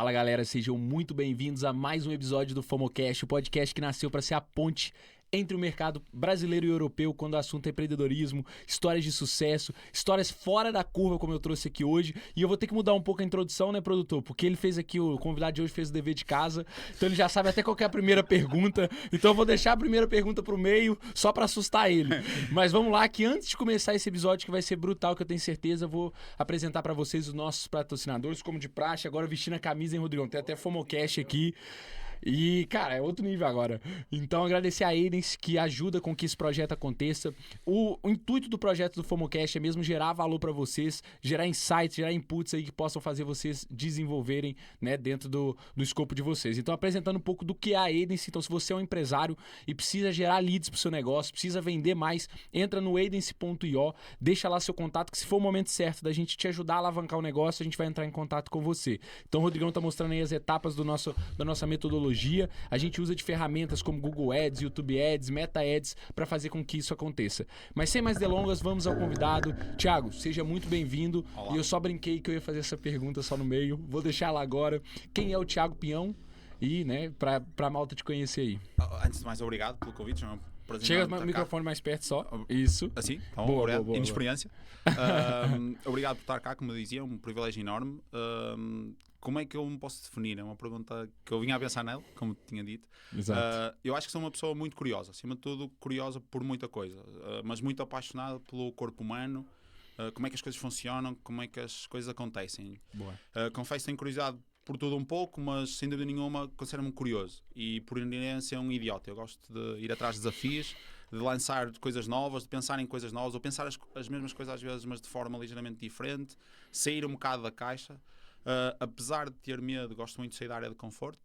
Fala galera, sejam muito bem-vindos a mais um episódio do FOMOcast, o podcast que nasceu para ser a ponte entre o mercado brasileiro e europeu quando o assunto é empreendedorismo, histórias de sucesso, histórias fora da curva como eu trouxe aqui hoje. E eu vou ter que mudar um pouco a introdução, né, produtor? Porque ele fez aqui, o convidado de hoje fez o dever de casa, então ele já sabe até qual que é a primeira pergunta. Então eu vou deixar a primeira pergunta pro meio, só para assustar ele. Mas vamos lá, que antes de começar esse episódio, que vai ser brutal, que eu tenho certeza, eu vou apresentar para vocês os nossos patrocinadores, como de praxe, agora vestindo a camisa, hein, Rodrigão? Tem até FOMOcast aqui. E, cara, é outro nível agora. Então, agradecer a Eidens, que ajuda com que esse projeto aconteça. O intuito do projeto do FOMOcast é mesmo gerar valor para vocês, gerar insights, gerar inputs aí que possam fazer vocês desenvolverem, né, dentro do escopo de vocês. Então, apresentando um pouco do que é a Eidens. Então, se você é um empresário e precisa gerar leads pro seu negócio, precisa vender mais, entra no eidens.io, deixa lá seu contato, que se for o momento certo da gente te ajudar a alavancar o negócio, a gente vai entrar em contato com você. Então, o Rodrigão tá mostrando aí as etapas da nossa metodologia. A gente usa de ferramentas como Google Ads, YouTube Ads, Meta Ads para fazer com que isso aconteça. Mas sem mais delongas, vamos ao convidado. Thiago, seja muito bem-vindo. Olá. E eu só brinquei que eu ia fazer essa pergunta só no meio. Vou deixar lá agora. Quem é o Thiago Pinhão? E, né, pra malta te conhecer aí. Antes de mais, obrigado pelo convite. É um prazer Chega enorme o estar microfone mais perto só. Isso. cá. Assim? Então, Boa, obrigado. boa, boa, Inexperiência. Obrigado por estar cá, como eu dizia, é um privilégio enorme. Como é que eu me posso definir? É uma pergunta que eu vinha a pensar nela, como tinha dito. Exato. Eu acho que sou uma pessoa muito curiosa, acima de tudo curiosa por muita coisa, mas muito apaixonada pelo corpo humano, como é que as coisas funcionam, como é que as coisas acontecem. Boa. Confesso que tenho curiosidade por tudo um pouco, mas sem dúvida nenhuma considero-me curioso e por inerência um idiota. Eu gosto de ir atrás de desafios, de lançar coisas novas, de pensar em coisas novas, ou pensar as mesmas coisas às vezes, mas de forma ligeiramente diferente, sair um bocado da caixa. Apesar de ter medo, gosto muito de sair da área de conforto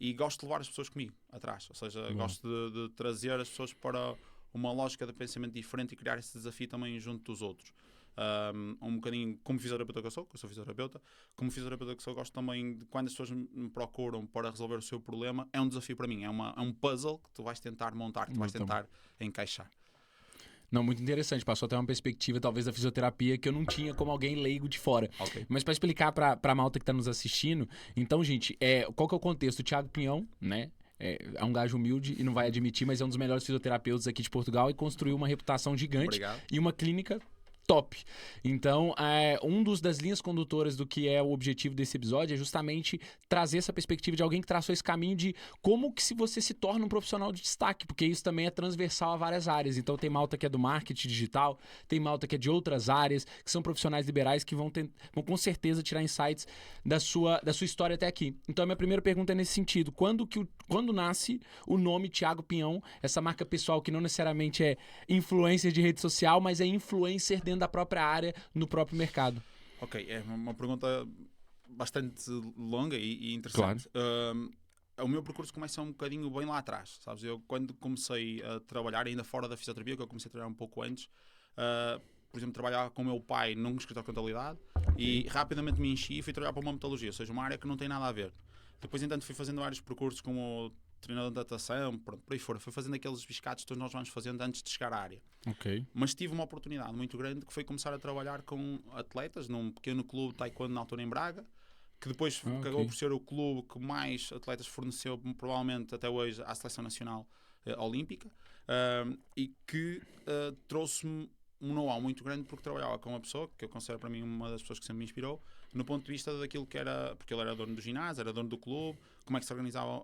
e gosto de levar as pessoas comigo atrás, ou seja, gosto de trazer as pessoas para uma lógica de pensamento diferente e criar esse desafio também junto dos outros. Um bocadinho como fisioterapeuta que eu sou fisioterapeuta, como fisioterapeuta que sou, gosto também de quando as pessoas me procuram para resolver o seu problema, é um desafio para mim, é um puzzle que tu vais tentar montar, que tu vais tentar encaixar. Não, muito interessante. Passou até uma perspectiva, talvez, da fisioterapia que eu não tinha como alguém leigo de fora. Ok. Mas para explicar pra malta que tá nos assistindo, então, gente, qual que é o contexto? O Thiago Pinhão, né? É um gajo humilde e não vai admitir, mas é um dos melhores fisioterapeutas aqui de Portugal e construiu uma reputação gigante. Obrigado. E uma clínica top. Então, das linhas condutoras do que é o objetivo desse episódio é justamente trazer essa perspectiva de alguém que traçou esse caminho de como que se você se torna um profissional de destaque, porque isso também é transversal a várias áreas. Então, tem malta que é do marketing digital, tem malta que é de outras áreas, que são profissionais liberais que vão com certeza tirar insights da sua história até aqui. Então, a minha primeira pergunta é nesse sentido. Quando nasce o nome Thiago Pinhão, essa marca pessoal que não necessariamente é influencer de rede social, mas é influencer dentro da própria área, no próprio mercado? Ok, é uma pergunta bastante longa e interessante. Claro. O meu percurso começa um bocadinho bem lá atrás, sabes? Eu quando comecei a trabalhar, ainda fora da fisioterapia, que eu comecei a trabalhar um pouco antes, por exemplo, trabalhava com o meu pai num escritório de contabilidade e rapidamente me enchi e fui trabalhar para uma metalurgia, ou seja, uma área que não tem nada a ver. Depois, entanto, fui fazendo vários percursos como treinador de natação, por aí fora. Fui fazendo aqueles biscados que todos nós vamos fazendo antes de chegar à área. Ok. Mas tive uma oportunidade muito grande que foi começar a trabalhar com atletas num pequeno clube de taekwondo na altura em Braga, que depois acabou por ser o clube que mais atletas forneceu, provavelmente até hoje, à Seleção Nacional Olímpica, e que trouxe-me um know-how muito grande porque trabalhava com uma pessoa que eu considero para mim uma das pessoas que sempre me inspirou no ponto de vista daquilo que era, porque ele era dono do ginásio, era dono do clube, como é que se organizava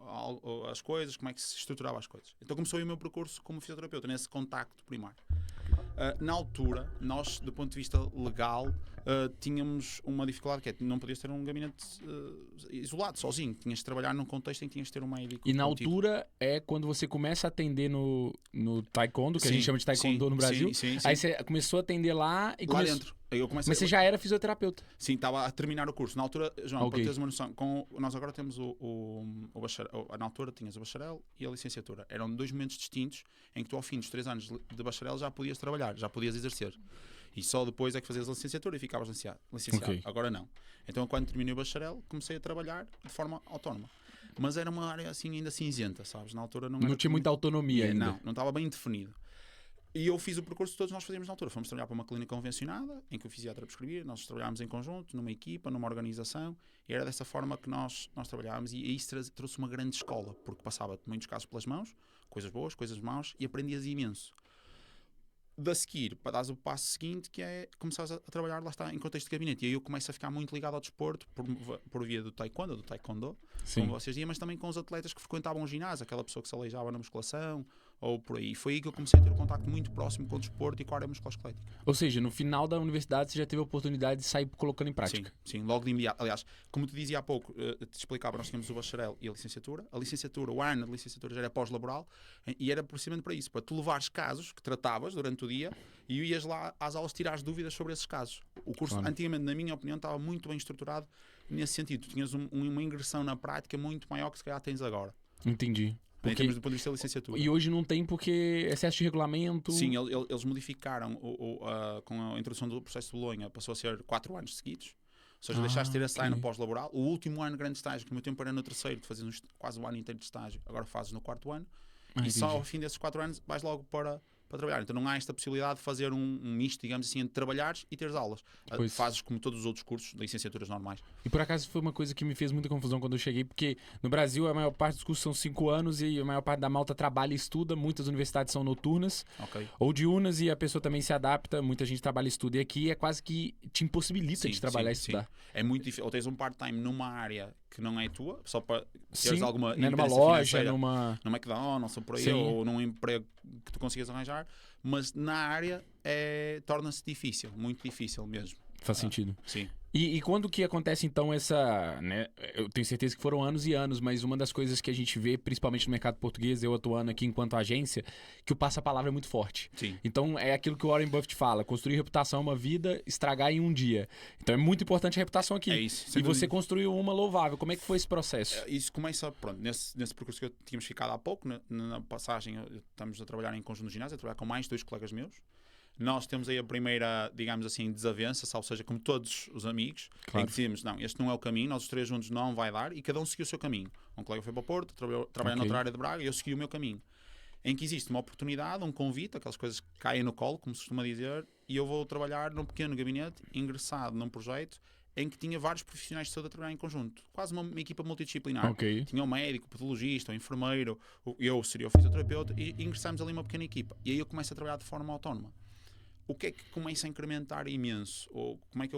as coisas, como é que se estruturava as coisas. Então começou aí o meu percurso como fisioterapeuta, nesse contacto primário. Na altura, nós, do ponto de vista legal, tínhamos uma dificuldade que é, não podias ter um gabinete isolado, sozinho. Tinhas de trabalhar num contexto em que tinhas de ter um médico. E na altura é quando você começa a atender no taekwondo, que a gente chama de taekwondo no Brasil. Sim. Aí você começou a atender lá e Lá dentro. Mas você já era fisioterapeuta? Sim, estava a terminar o curso. Na altura, João, Ok. para teres uma noção, nós agora temos o bacharel. Na altura tinhas o bacharel e a licenciatura. Eram dois momentos distintos em que tu, ao fim dos 3 anos de bacharel, já podias trabalhar, já podias exercer. E só depois é que fazias a licenciatura e ficavas licenciado. Ok. Agora não. Então, quando terminei o bacharel, comecei a trabalhar de forma autónoma. Mas era uma área assim ainda cinzenta, sabes? Na altura não Não tinha muita autonomia ainda. Não estava bem definido. E eu fiz o percurso que todos nós fazíamos na altura. Fomos trabalhar para uma clínica convencionada, em que o fisiatra prescrevia, nós trabalhámos em conjunto, numa equipa, numa organização, e era dessa forma que nós trabalhávamos, e isso trouxe uma grande escola, porque passava muitos casos pelas mãos, coisas boas, coisas maus, e aprendias imenso. Da seguir, para dar o passo seguinte, que é começar a trabalhar, lá está, em contexto de gabinete. E aí eu começo a ficar muito ligado ao desporto, por via do taekwondo, Sim. como vocês diziam, mas também com os atletas que frequentavam o ginásio, aquela pessoa que se aleijava na musculação, ou por aí. Foi aí que eu comecei a ter um contacto muito próximo com o desporto e com a área musculoesquelética. Ou seja, no final da universidade você já teve a oportunidade de sair colocando em prática. Sim, logo de imediato. Aliás, como te dizia há pouco, te explicava, nós tínhamos o bacharel e a licenciatura. A licenciatura, o ano de licenciatura já era pós-laboral, e era precisamente para isso, para tu levares casos que tratavas durante o dia e ias lá às aulas tirar as dúvidas sobre esses casos. O curso, antigamente, na minha opinião, estava muito bem estruturado nesse sentido. Tu tinhas uma ingressão na prática muito maior que se calhar tens agora. Entendi. Em termos do ponto de vista da licenciatura. E hoje não tem porque excesso de regulamento... Sim, eles modificaram com a introdução do processo de Bolonha, passou a ser 4 anos seguidos. Ou seja, deixaste de ter esse ano pós-laboral. O último ano de grande estágio, que no meu tempo era no terceiro, tu fazias quase um ano inteiro de estágio, agora fazes no 4º ano. E só ao fim desses 4 anos vais logo para trabalhar. Então não há esta possibilidade de fazer um misto, digamos assim, entre trabalhares e teres aulas. Fazes como todos os outros cursos de licenciaturas normais. E por acaso foi uma coisa que me fez muita confusão quando eu cheguei, porque no Brasil a maior parte dos cursos são 5 anos e a maior parte da malta trabalha e estuda, muitas universidades são noturnas ou diurnas e a pessoa também se adapta, muita gente trabalha e estuda. E aqui é quase que te impossibilita de trabalhar e estudar. É muito difícil. Ou tens um part-time numa área que não é tua, só para teres alguma numa loja, numa McDonald's ou por aí, ou num emprego que tu consigas arranjar, mas na área torna-se difícil, muito difícil mesmo. Faz sentido. Sim. E quando que acontece então essa, né, eu tenho certeza que foram anos e anos, mas uma das coisas que a gente vê, principalmente no mercado português, eu atuando aqui enquanto agência, que o passa-palavra é muito forte. Sim. Então é aquilo que o Warren Buffett fala, construir reputação é uma vida, estragar em um dia. Então é muito importante a reputação aqui. É isso. E você construiu uma louvável. Como é que foi esse processo? Isso começa, pronto, nesse percurso que tínhamos ficado há pouco, na passagem, estamos a trabalhar em conjunto no ginásio, a trabalhar com mais 2 colegas meus. Nós temos aí a primeira, digamos assim, desavença, ou seja, como todos os amigos, em que dizemos, não, este não é o caminho, nós os 3 juntos não vai dar, e cada um seguiu o seu caminho. Um colega foi para o Porto, trabalha noutra área de Braga, e eu segui o meu caminho. Em que existe uma oportunidade, um convite, aquelas coisas que caem no colo, como se costuma dizer, e eu vou trabalhar num pequeno gabinete, ingressado num projeto, em que tinha vários profissionais de saúde a trabalhar em conjunto. Quase uma equipa multidisciplinar. Tinha um médico, o pedologista, o enfermeiro, eu seria o fisioterapeuta, e ingressámos ali uma pequena equipa. E aí eu começo a trabalhar de forma autónoma. O que é que começa a incrementar imenso? Ou como é que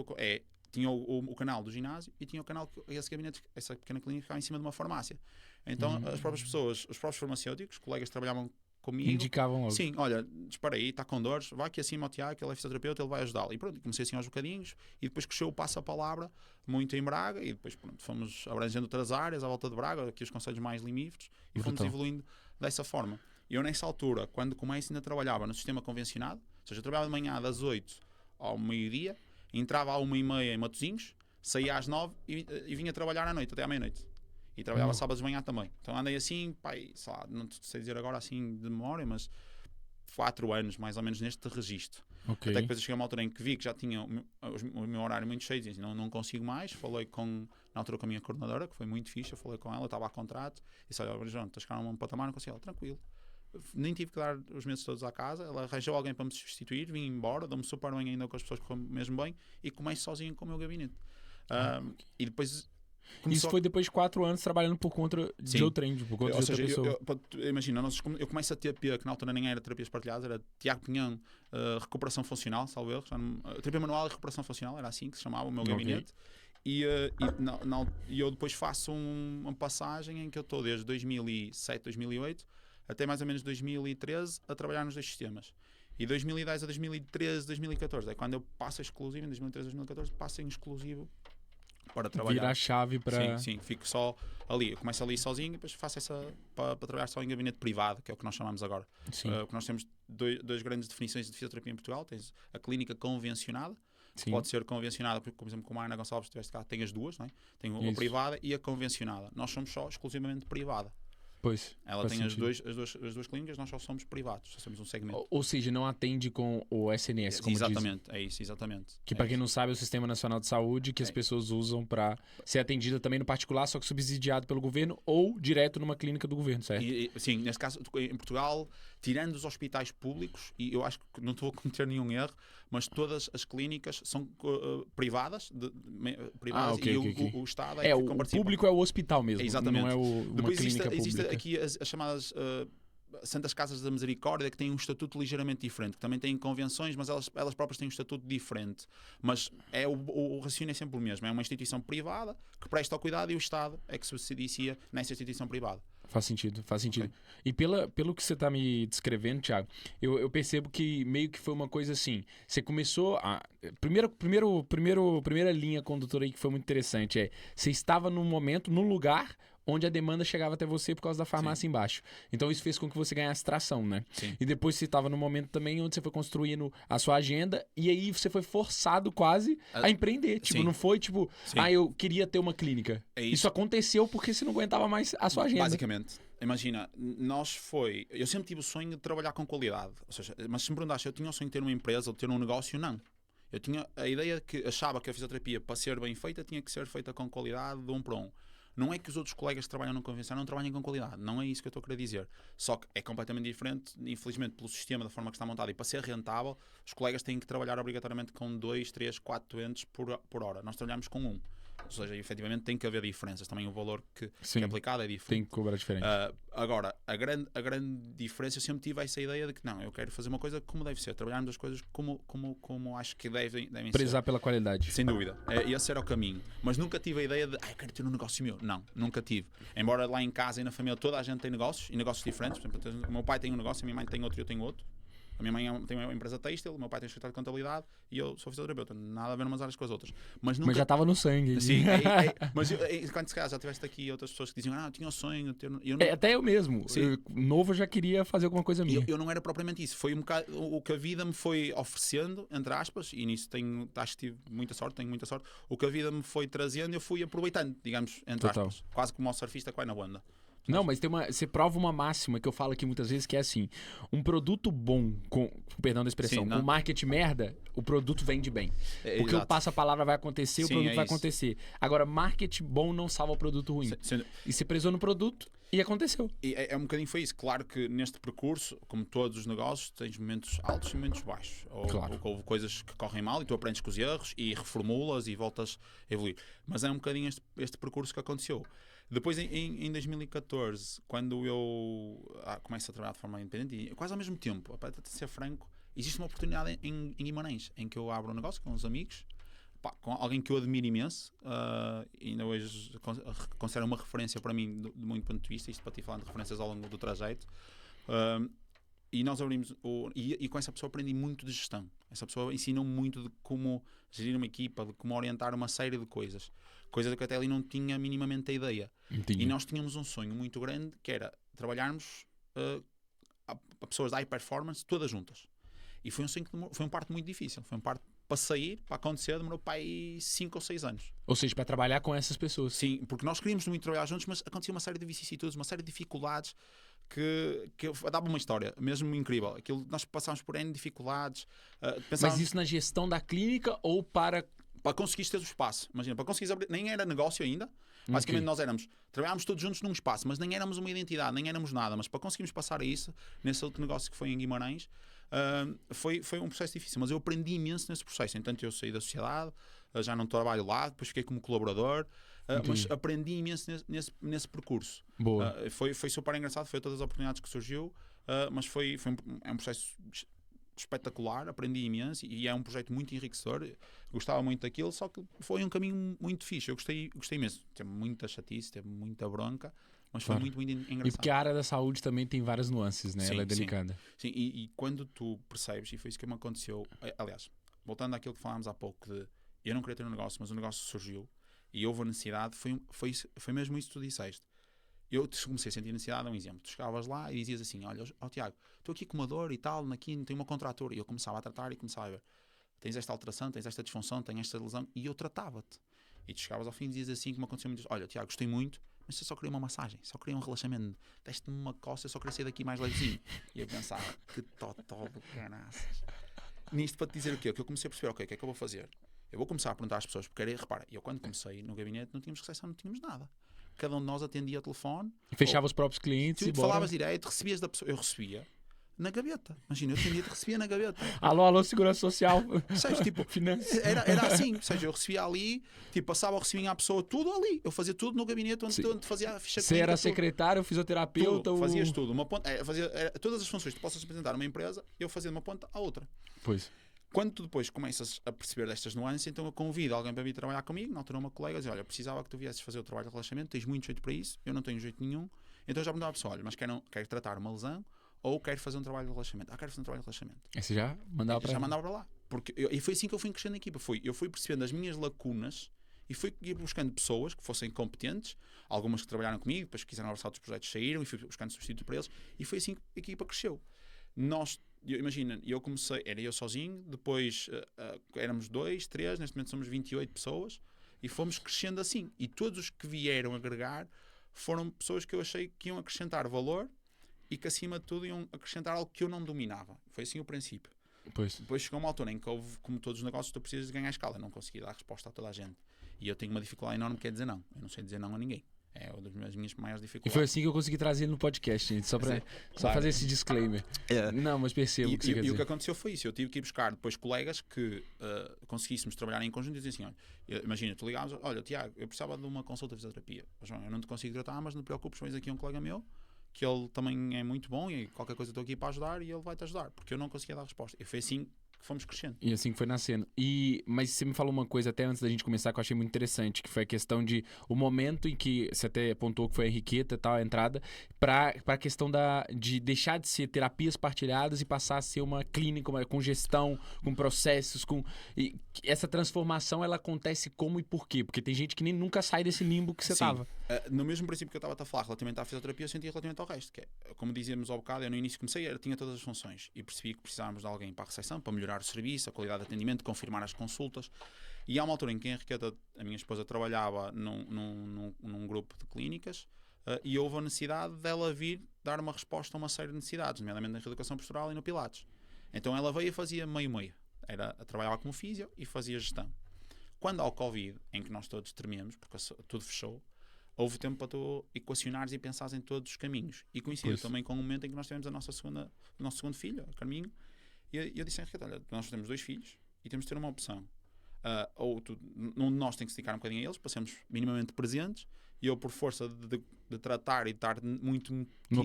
tinha o canal do ginásio e tinha o canal que esse gabinete, essa pequena clínica ficava em cima de uma farmácia. Então as próprias pessoas, os próprios farmacêuticos, colegas que trabalhavam comigo, indicavam logo. Sim, olha, dispara aí, está com dores, vai aqui acima ao Tiago, ele é fisioterapeuta, ele vai ajudá-lo. E pronto, comecei assim aos bocadinhos e depois cresceu o passo-a-palavra muito em Braga e depois pronto, fomos abrangendo outras áreas à volta de Braga, aqui os concelhos mais limítrofes, e fomos evoluindo dessa forma. E eu nessa altura, quando começo, ainda trabalhava no sistema convencionado, ou seja, eu trabalhava de manhã das 8 ao meio-dia, entrava à 1h30 em Matosinhos, saía às 9 e vinha trabalhar à noite, até à meia-noite. E trabalhava sábados de manhã também. Então andei assim, pai, sei lá, não sei dizer agora assim de memória, mas 4 anos mais ou menos neste registro. Até que depois eu cheguei a uma altura em que vi que já tinha o meu horário muito cheio, e disse, não consigo mais. Falei na altura com a minha coordenadora, que foi muito fixe, eu falei com ela, estava a contrato, e disse, olha, João, estás a chegar a um patamar, não consigo. Ela, tranquilo. Nem tive que dar os meses todos à casa, ela arranjou alguém para me substituir, vim embora, dou-me super bem ainda com as pessoas que comem mesmo bem e começo sozinho com o meu gabinete. E depois isso foi depois de 4 anos trabalhando por conta de outrem, por conta de outra pessoa. Imagina, eu começo a terapia, que na altura nem era terapias partilhadas, era Tiago Pinhão, recuperação funcional, salvo erro, terapia manual e recuperação funcional, era assim que se chamava o meu gabinete. E eu depois faço uma passagem em que eu estou desde 2007, 2008 até mais ou menos 2013 a trabalhar nos 2 sistemas. E 2010 a 2013, 2014 é quando eu passo exclusivo, em 2013 a 2014 passo em exclusivo para trabalhar. Virar a chave para... Sim, fico só ali. Eu começo ali sozinho e depois faço para trabalhar só em gabinete privado, que é o que nós chamamos agora. Porque nós temos duas grandes definições de fisioterapia em Portugal. Tens a clínica convencionada, que pode ser convencionada, porque, por exemplo, como a Ana Gonçalves estiveste cá, tem as duas, não é? Tem a privada e a convencionada. Nós somos só exclusivamente privada. Pois. Ela faz tem as sentido. duas clínicas, nós só somos privados, só somos um segmento. Ou seja, não atende com o SNS, como dizem. Exatamente, é isso, exatamente. Que É para quem isso. não sabe é o Sistema Nacional de Saúde que as É. pessoas usam para ser atendida também no particular, só que subsidiado pelo governo ou direto numa clínica do governo, certo? Sim, neste caso, em Portugal, tirando os hospitais públicos, e eu acho que não estou a cometer nenhum erro, mas todas as clínicas são privadas, privadas ok, e ok. o Estado é que O participa. público é o hospital mesmo, Exatamente. não é uma Depois clínica existe pública. aqui as chamadas Santas Casas da Misericórdia, que têm um estatuto ligeiramente diferente, que também têm convenções, mas elas próprias têm um estatuto diferente. Mas o raciocínio é sempre o mesmo. É uma instituição privada que presta ao cuidado e o Estado é que subsidia nessa instituição privada. Faz sentido, faz sentido. Ok. E pelo que você está me descrevendo, Thiago, eu percebo que meio que foi uma coisa assim. Você começou a. Primeira linha condutora aí que foi muito interessante é: você estava num momento, num lugar onde a demanda chegava até você por causa da farmácia embaixo. Então isso fez com que você ganhasse tração, né? Sim. E depois você estava num momento também onde você foi construindo a sua agenda e aí você foi forçado quase a empreender. Tipo, sim. não foi tipo, Sim. eu queria ter uma clínica. É Isso isso. aconteceu porque você não aguentava mais a sua agenda. Basicamente, imagina, eu sempre tive o sonho de trabalhar com qualidade. Ou seja, mas se me perguntaste, eu tinha o sonho de ter uma empresa ou de ter um negócio, não. Eu tinha a ideia que achava que a fisioterapia, para ser bem feita, tinha que ser feita com qualidade de um para um. Não é que os outros colegas que trabalham no convencional não trabalhem com qualidade. Não é isso que eu estou a querer dizer. Só que é completamente diferente, infelizmente, pelo sistema, da forma que está montado. E para ser rentável, os colegas têm que trabalhar obrigatoriamente com 2, 3, 4 doentes por hora. Nós trabalhamos com 1. Ou seja, efetivamente tem que haver diferenças. Também o valor que é aplicado é diferente. Tem que cobrar diferente. Agora, a grande diferença, eu sempre tive essa ideia de que não, eu quero fazer uma coisa como deve ser. Trabalharmos as coisas como acho que devem Prezar ser. pela qualidade. Sem dúvida. Esse era o caminho. Mas nunca tive a ideia de, eu quero ter um negócio meu. Não, nunca tive. Embora lá em casa e na família toda a gente tem negócios, e negócios diferentes. Por exemplo, o meu pai tem um negócio, a minha mãe tem outro e eu tenho outro. A minha mãe tem uma empresa têxtil, o meu pai tem um escritório de contabilidade e eu sou fisioterapeuta. Nada a ver umas áreas com as outras. Mas nunca... Mas já estava no sangue. Sim, mas quando se calhar já tiveste aqui outras pessoas que diziam, eu tinha o sonho de ter... Até eu mesmo. Novo eu já queria fazer alguma coisa minha. Eu não era propriamente isso. Foi um bocado o que a vida me foi oferecendo, entre aspas, e nisso acho que tive muita sorte, tenho muita sorte. O que a vida me foi trazendo, eu fui aproveitando, digamos, entre aspas. Quase como o surfista que vai na onda. Não, mas você prova uma máxima que eu falo aqui muitas vezes, que é assim: um produto bom, com perdão da expressão, com marketing merda, o produto vende bem. Porque o passa-palavra vai acontecer, o produto vai acontecer. Agora, marketing bom não salva o produto ruim. E você prezou no produto e aconteceu. E um bocadinho foi isso. Claro que neste percurso, como todos os negócios, tens momentos altos e momentos baixos. Houve coisas que correm mal e tu aprendes com os erros e reformulas e voltas a evoluir. Mas é um bocadinho este percurso que aconteceu. Depois, em 2014, quando eu começo a trabalhar de forma independente, e quase ao mesmo tempo, para ser franco, existe uma oportunidade em Guimarães, em que eu abro um negócio com uns amigos, com alguém que eu admiro imenso, e ainda hoje considero uma referência para mim, de muito ponto de vista, isto para ti falando de referências ao longo do trajeto. E nós abrimos, e com essa pessoa aprendi muito de gestão. Essa pessoa ensinou-me muito de como gerir uma equipa, de como orientar uma série de coisas. Coisas que até ali não tinha minimamente a ideia. Entendi. E nós tínhamos um sonho muito grande, que era trabalharmos a pessoas da high performance todas juntas. E foi um sonho que foi um parto muito difícil. Foi um parto para sair, para acontecer, demorou para aí 5 ou 6 anos. Ou seja, para trabalhar com essas pessoas. Sim, porque nós queríamos muito trabalhar juntos, mas acontecia uma série de vicissitudes, uma série de dificuldades que dava uma história mesmo incrível. Aquilo, nós passámos por N dificuldades. Mas isso na gestão da clínica ou para conseguires ter o espaço? Imagina, para conseguires abrir, nem era negócio ainda. Basicamente nós trabalhámos todos juntos num espaço, mas nem éramos uma identidade, nem éramos nada. Mas para conseguirmos passar a isso, nesse outro negócio que foi em Guimarães, foi um processo difícil, mas eu aprendi imenso nesse processo. Entanto, eu saí da sociedade, já não trabalho lá, depois fiquei como colaborador, mas aprendi imenso nesse percurso. Boa. Foi super engraçado, foi todas as oportunidades que surgiu, mas é um processo espetacular, aprendi imenso e é um projeto muito enriquecedor. Gostava muito daquilo, só que foi um caminho muito fixe. Eu gostei imenso. Teve muita chatice, teve muita bronca, mas foi muito engraçado. E porque a área da saúde também tem várias nuances, né? Sim, ela é delicada. Sim. E quando tu percebes, e foi isso que me aconteceu, aliás, voltando àquilo que falámos há pouco, de eu não queria ter um negócio, mas o negócio surgiu e houve a necessidade, foi mesmo isso que tu disseste. Eu comecei a sentir necessidade, um exemplo. Tu chegavas lá e dizias assim, olha, Tiago, estou aqui com uma dor e tal, aqui tenho uma contratura. E eu começava a tratar e começava a ver, tens esta alteração, tens esta disfunção, tens esta lesão, e eu tratava-te. E tu chegavas ao fim e dizias assim, como aconteceu muito, olha, Tiago, gostei muito, mas eu só queria uma massagem, só queria um relaxamento, deste-me uma coça, eu só queria sair daqui mais levezinho. E eu pensava, que totó do caraças. Nisto para te dizer o quê? Que eu comecei a perceber, ok, o que é que eu vou fazer? Eu vou começar a perguntar às pessoas, porque repara, eu quando comecei no gabinete não tínhamos recepção, não tínhamos nada. Cada um de nós atendia o telefone. E fechava os próprios clientes Tu falavas direto, recebias da pessoa, eu recebia na gaveta. Imagina, eu atendia-te, recebia na gaveta. Alô, segurança social. Seja, tipo, era assim, ou seja, eu recebia ali, tipo, passava o recibinho à pessoa, tudo ali. Eu fazia tudo no gabinete onde fazia a ficha clínica. Você era secretário, fisioterapeuta? Tudo, fazias tudo. Uma ponta, todas as funções que tu possas apresentar numa empresa, eu fazia de uma ponta à outra. Pois. Quando tu depois começas a perceber destas nuances, então eu convido alguém para vir trabalhar comigo, na altura uma colega, diz, olha, eu precisava que tu viesses fazer o trabalho de relaxamento, tens muito jeito para isso, eu não tenho jeito nenhum. Então eu já perguntava à pessoa, olha, mas quero tratar uma lesão ou quero fazer um trabalho de relaxamento? Quero fazer um trabalho de relaxamento. Aí você já mandava para mandava para lá. E foi assim que eu fui crescendo na equipa. Eu fui percebendo as minhas lacunas e fui buscando pessoas que fossem competentes, algumas que trabalharam comigo, depois que quiseram abraçar outros projetos, saíram e fui buscando substituto para eles, e foi assim que a equipa cresceu. Imagina, eu comecei, era eu sozinho, depois éramos 2, 3, neste momento somos 28 pessoas e fomos crescendo assim. E todos os que vieram agregar foram pessoas que eu achei que iam acrescentar valor e que acima de tudo iam acrescentar algo que eu não dominava. Foi assim o princípio. Pois. Depois chegou uma altura em que houve, como todos os negócios, tu precisas de ganhar escala. Eu não consegui dar resposta a toda a gente. E eu tenho uma dificuldade enorme que é dizer não. Eu não sei dizer não a ninguém. É uma das minhas maiores dificuldades. E foi assim que eu consegui trazer ele no podcast, gente. Só fazer esse disclaimer. Não, mas percebo o que você quer dizer. E o que aconteceu foi isso. Eu tive que ir buscar depois colegas que conseguíssemos trabalhar em conjunto e dizer assim, olha, imagina, tu ligavas, olha, Tiago, eu precisava de uma consulta de fisioterapia. João, eu não te consigo tratar, mas não te preocupes, vens aqui um colega meu, que ele também é muito bom e qualquer coisa estou aqui para ajudar e ele vai-te ajudar. Porque eu não conseguia dar resposta. E foi assim que fomos crescendo. E assim que foi nascendo. Mas você me falou uma coisa até antes da gente começar que eu achei muito interessante, que foi a questão de o momento em que você até apontou que foi a Henriqueta e tal, a entrada, para a questão de deixar de ser terapias partilhadas e passar a ser uma clínica com gestão, com processos, e essa transformação ela acontece como e por quê? Porque tem gente que nem nunca sai desse limbo que você estava. No mesmo princípio que eu estava a falar relativamente à fisioterapia, eu sentia relativamente ao resto, que é, como dizíamos ao bocado, eu no início comecei, tinha todas as funções e percebi que precisávamos de alguém para a recepção, para melhorar o serviço, a qualidade de atendimento, confirmar as consultas. E há uma altura em que a Henriqueta, a minha esposa, trabalhava num grupo de clínicas e houve a necessidade dela vir dar uma resposta a uma série de necessidades, nomeadamente na reeducação postural e no Pilates. Então ela veio e fazia meio-meio. Trabalhava como físio e fazia gestão. Quando há o Covid, em que nós todos trememos, porque tudo fechou, houve tempo para tu equacionares e pensares em todos os caminhos. E coincidiu também com o momento em que nós tivemos o nosso segundo filho, o Carminho. E eu disse a Henriqueta, olha, nós temos 2 filhos e temos de ter uma opção. Ou um de nós tem que se dedicar um bocadinho a eles para sermos minimamente presentes, e eu, por força de tratar e de estar muito no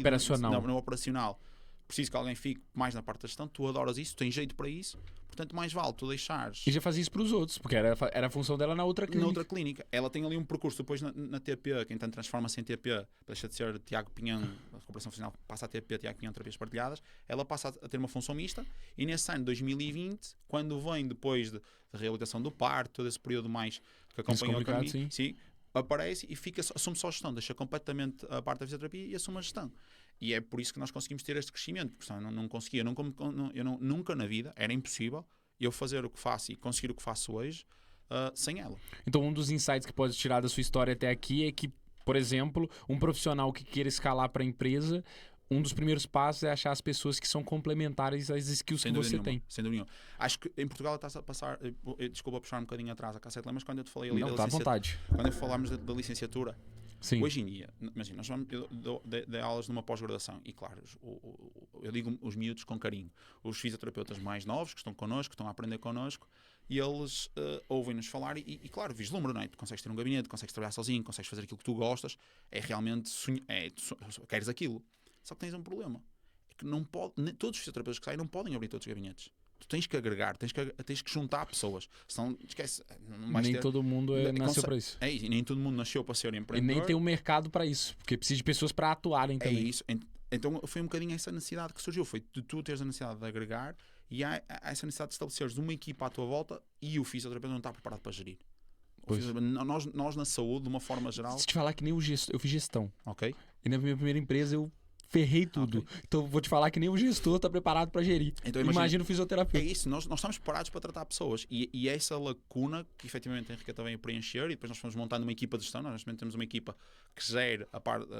operacional, preciso que alguém fique mais na parte da gestão. Tu adoras isso, tens jeito para isso, portanto mais vale tu deixares. E já fazia isso para os outros, porque era a função dela na outra clínica. Ela tem ali um percurso depois na TP, que então transforma-se em TP, deixa de ser Tiago Pinhão, a recuperação funcional, passa a TP, Tiago Pinhão, terapias partilhadas. Ela passa a ter uma função mista, e nesse ano 2020, quando vem depois da reabilitação do parto, todo esse período mais que acompanha o caminho, sim, aparece e assume só a gestão, deixa completamente a parte da fisioterapia e assume a gestão. E é por isso que nós conseguimos ter este crescimento, porque senão eu não conseguia, nunca na vida, era impossível eu fazer o que faço e conseguir o que faço hoje sem ela. Então um dos insights que pode tirar da sua história até aqui é que, por exemplo, um profissional que queira escalar para a empresa, um dos primeiros passos é achar as pessoas que são complementares às skills que você tem. Sem dúvida nenhuma. Acho que em Portugal está a passar, desculpa puxar um bocadinho atrás a cassete, mas quando eu te falei ali da licenciatura, quando falámos da licenciatura, sim. Hoje em dia, imagina, eu dei aulas numa pós-graduação e claro, eu digo os miúdos com carinho, os fisioterapeutas mais novos que estão connosco, que estão a aprender connosco, e eles ouvem-nos falar e claro, vislumbram, não é? Tu consegues ter um gabinete, consegues trabalhar sozinho, consegues fazer aquilo que tu gostas, é realmente queres aquilo. Só que tens um problema, é que não pode, todos os fisioterapeutas que saem não podem abrir todos os gabinetes. Tu tens que agregar, tens que juntar pessoas. Senão, esquece. Nem todo mundo nasceu para isso. E nem todo mundo nasceu para ser empreendedor. E nem tem um mercado para isso, porque precisa de pessoas para atuarem também. É isso. Então foi um bocadinho essa necessidade que surgiu. Foi de tu teres a necessidade de agregar e há essa necessidade de estabeleceres uma equipa à tua volta e o fisioterapeuta não está preparado para gerir. Nós na saúde, de uma forma geral... Se te falar que nem eu fiz gestão. Ok. E na minha primeira empresa eu ferrei tudo. Então vou te falar que nem o gestor está preparado para gerir. Então, imagina o fisioterapeuta. É isso, nós estamos preparados para tratar pessoas e é essa lacuna que efetivamente a Henrique vem a preencher, e depois nós fomos montando uma equipa de gestão. Nós temos uma equipa que gera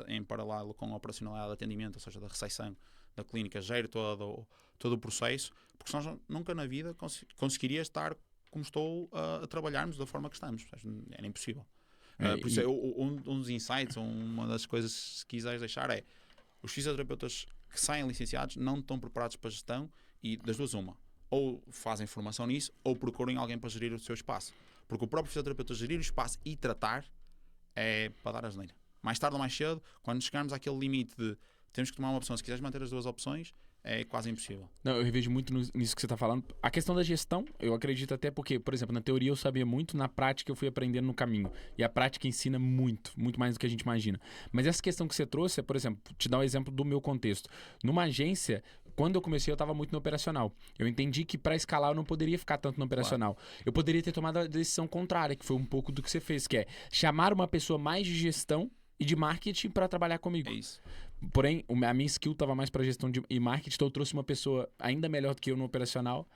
em paralelo com a operacionalidade de atendimento, ou seja, da recepção da clínica, gera todo o processo, porque nós nunca na vida conseguiria estar como estou a trabalharmos da forma que estamos. Era impossível. Por isso, um dos insights, uma das coisas que quiseres deixar é: os fisioterapeutas que saem licenciados não estão preparados para a gestão, e das duas uma, ou fazem formação nisso, ou procurem alguém para gerir o seu espaço, porque o próprio fisioterapeuta gerir o espaço e tratar é para dar asneira. Mais tarde ou mais cedo, quando chegarmos àquele limite de temos que tomar uma opção, se quiseres manter as duas opções, é quase impossível. Não, eu revejo muito nisso que você está falando. A questão da gestão, eu acredito até porque, por exemplo, na teoria eu sabia muito, na prática eu fui aprendendo no caminho. E a prática ensina muito, muito mais do que a gente imagina. Mas essa questão que você trouxe é, por exemplo, te dar um exemplo do meu contexto. Numa agência, quando eu comecei, eu estava muito no operacional. Eu entendi que para escalar eu não poderia ficar tanto no operacional. Claro. Eu poderia ter tomado a decisão contrária, que foi um pouco do que você fez, que é chamar uma pessoa mais de gestão e de marketing para trabalhar comigo. É isso. Porém, a minha skill estava mais para gestão e marketing, então eu trouxe uma pessoa ainda melhor do que eu no operacional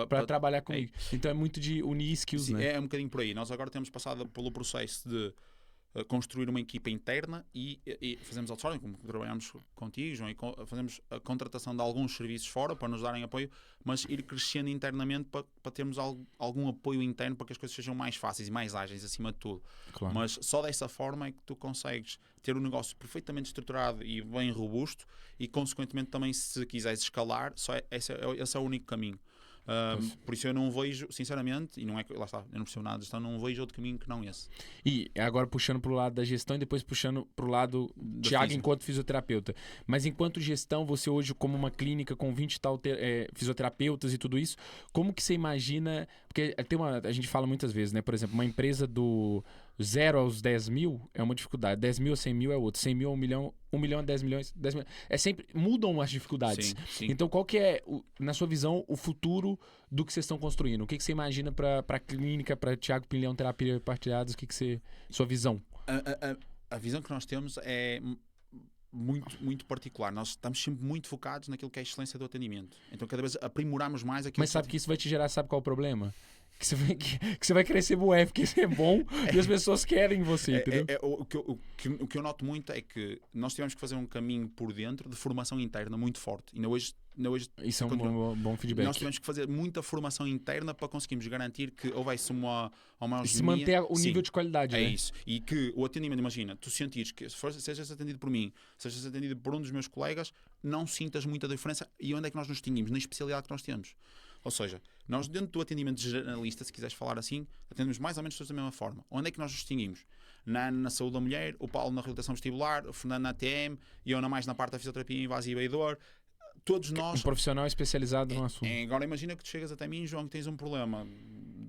para trabalhar comigo. Então é muito de unir skills, né? É um bocadinho por aí. Nós agora temos passado pelo processo de construir uma equipa interna e fazemos outsourcing, como trabalhamos contigo, João, e fazemos a contratação de alguns serviços fora para nos darem apoio, mas ir crescendo internamente para termos algum apoio interno para que as coisas sejam mais fáceis e mais ágeis, acima de tudo. Claro. Mas só dessa forma é que tu consegues ter um negócio perfeitamente estruturado e bem robusto e, consequentemente, também, se quiseres escalar, esse é o único caminho. Por isso eu não vejo, sinceramente, e não é que lá está, eu não percebo nada de gestão, não vejo outro caminho que não esse. E agora puxando para o lado da gestão e depois puxando para o lado do Thiago enquanto fisioterapeuta. Mas enquanto gestão, você hoje como uma clínica com 20 e tal fisioterapeutas e tudo isso, como que você imagina, porque a gente fala muitas vezes, né? Por exemplo, uma empresa do 0 aos 10 mil é uma dificuldade, 10 mil a 100 mil é outra, 100 mil a 1 milhão, 1 milhão a 10 milhões, 10 milhões. Sempre mudam as dificuldades. Sim. Então qual que é, na sua visão, o futuro do que vocês estão construindo? O que você imagina para a clínica, para Thiago Pinhão Terapia Partilhados? O que você, sua visão? A visão que nós temos é muito, muito particular. Nós estamos sempre muito focados naquilo que é a excelência do atendimento. Então cada vez aprimoramos mais aquilo. Mas sabe que isso vai te gerar, sabe qual é o problema? Que você vai crescer bué, porque isso é bom e as pessoas querem você, entendeu? O que eu noto muito é que nós tivemos que fazer um caminho por dentro de formação interna muito forte. Ainda hoje isso é um bom feedback. Nós tivemos que fazer muita formação interna para conseguirmos garantir que houvesse uma homogeneidade. Se manter o nível de qualidade, é né? isso. E que o atendimento, imagina, tu sentires que sejas atendido por mim, sejas atendido por um dos meus colegas, não sintas muita diferença. E onde é que nós nos distinguimos? Na especialidade que nós temos. Ou seja, nós dentro do atendimento generalista, se quiseres falar assim, atendemos mais ou menos todos da mesma forma. Onde é que nós nos distinguimos? Na saúde da mulher, o Paulo na reabilitação vestibular, o Fernando na ATM, e eu mais na parte da fisioterapia invasiva e dor. Todos nós... Um profissional especializado no assunto. Agora imagina que tu chegas até mim, João, que tens um problema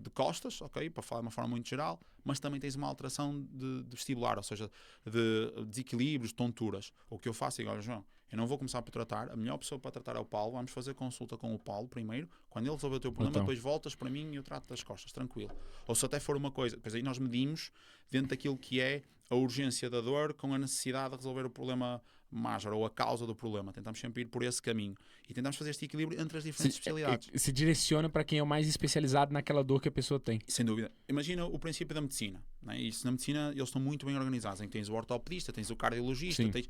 de costas, ok, para falar de uma forma muito geral, mas também tens uma alteração de vestibular, ou seja, de desequilíbrios, tonturas. O que eu faço é igual, João, eu não vou começar por tratar, a melhor pessoa para tratar é o Paulo, vamos fazer consulta com o Paulo primeiro, quando ele resolver o teu problema, depois voltas para mim e eu trato das costas, tranquilo. Ou se até for uma coisa, depois aí nós medimos dentro daquilo que é a urgência da dor com a necessidade de resolver o problema major ou a causa do problema. Tentamos sempre ir por esse caminho e tentamos fazer este equilíbrio entre as diferentes especialidades. Se direciona para quem é o mais especializado naquela dor que a pessoa tem. Sem dúvida. Imagina o princípio da medicina, né? Isso na medicina eles estão muito bem organizados, em que tens o ortopedista, tens o cardiologista, tens...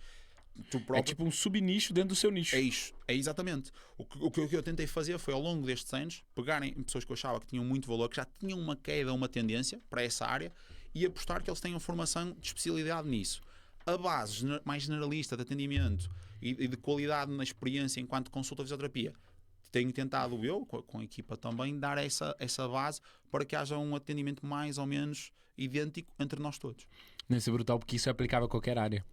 É tipo um subnicho dentro do seu nicho. É isso, é exatamente. O que eu tentei fazer foi, ao longo destes anos, pegarem pessoas que eu achava que tinham muito valor, que já tinham uma queda, uma tendência para essa área, e apostar que eles tenham formação de especialidade nisso. A base mais generalista de atendimento e de qualidade na experiência enquanto consulta de fisioterapia, tenho tentado eu, com a equipa também, dar essa base para que haja um atendimento mais ou menos idêntico entre nós todos. Isso é brutal, porque isso é aplicável a qualquer área.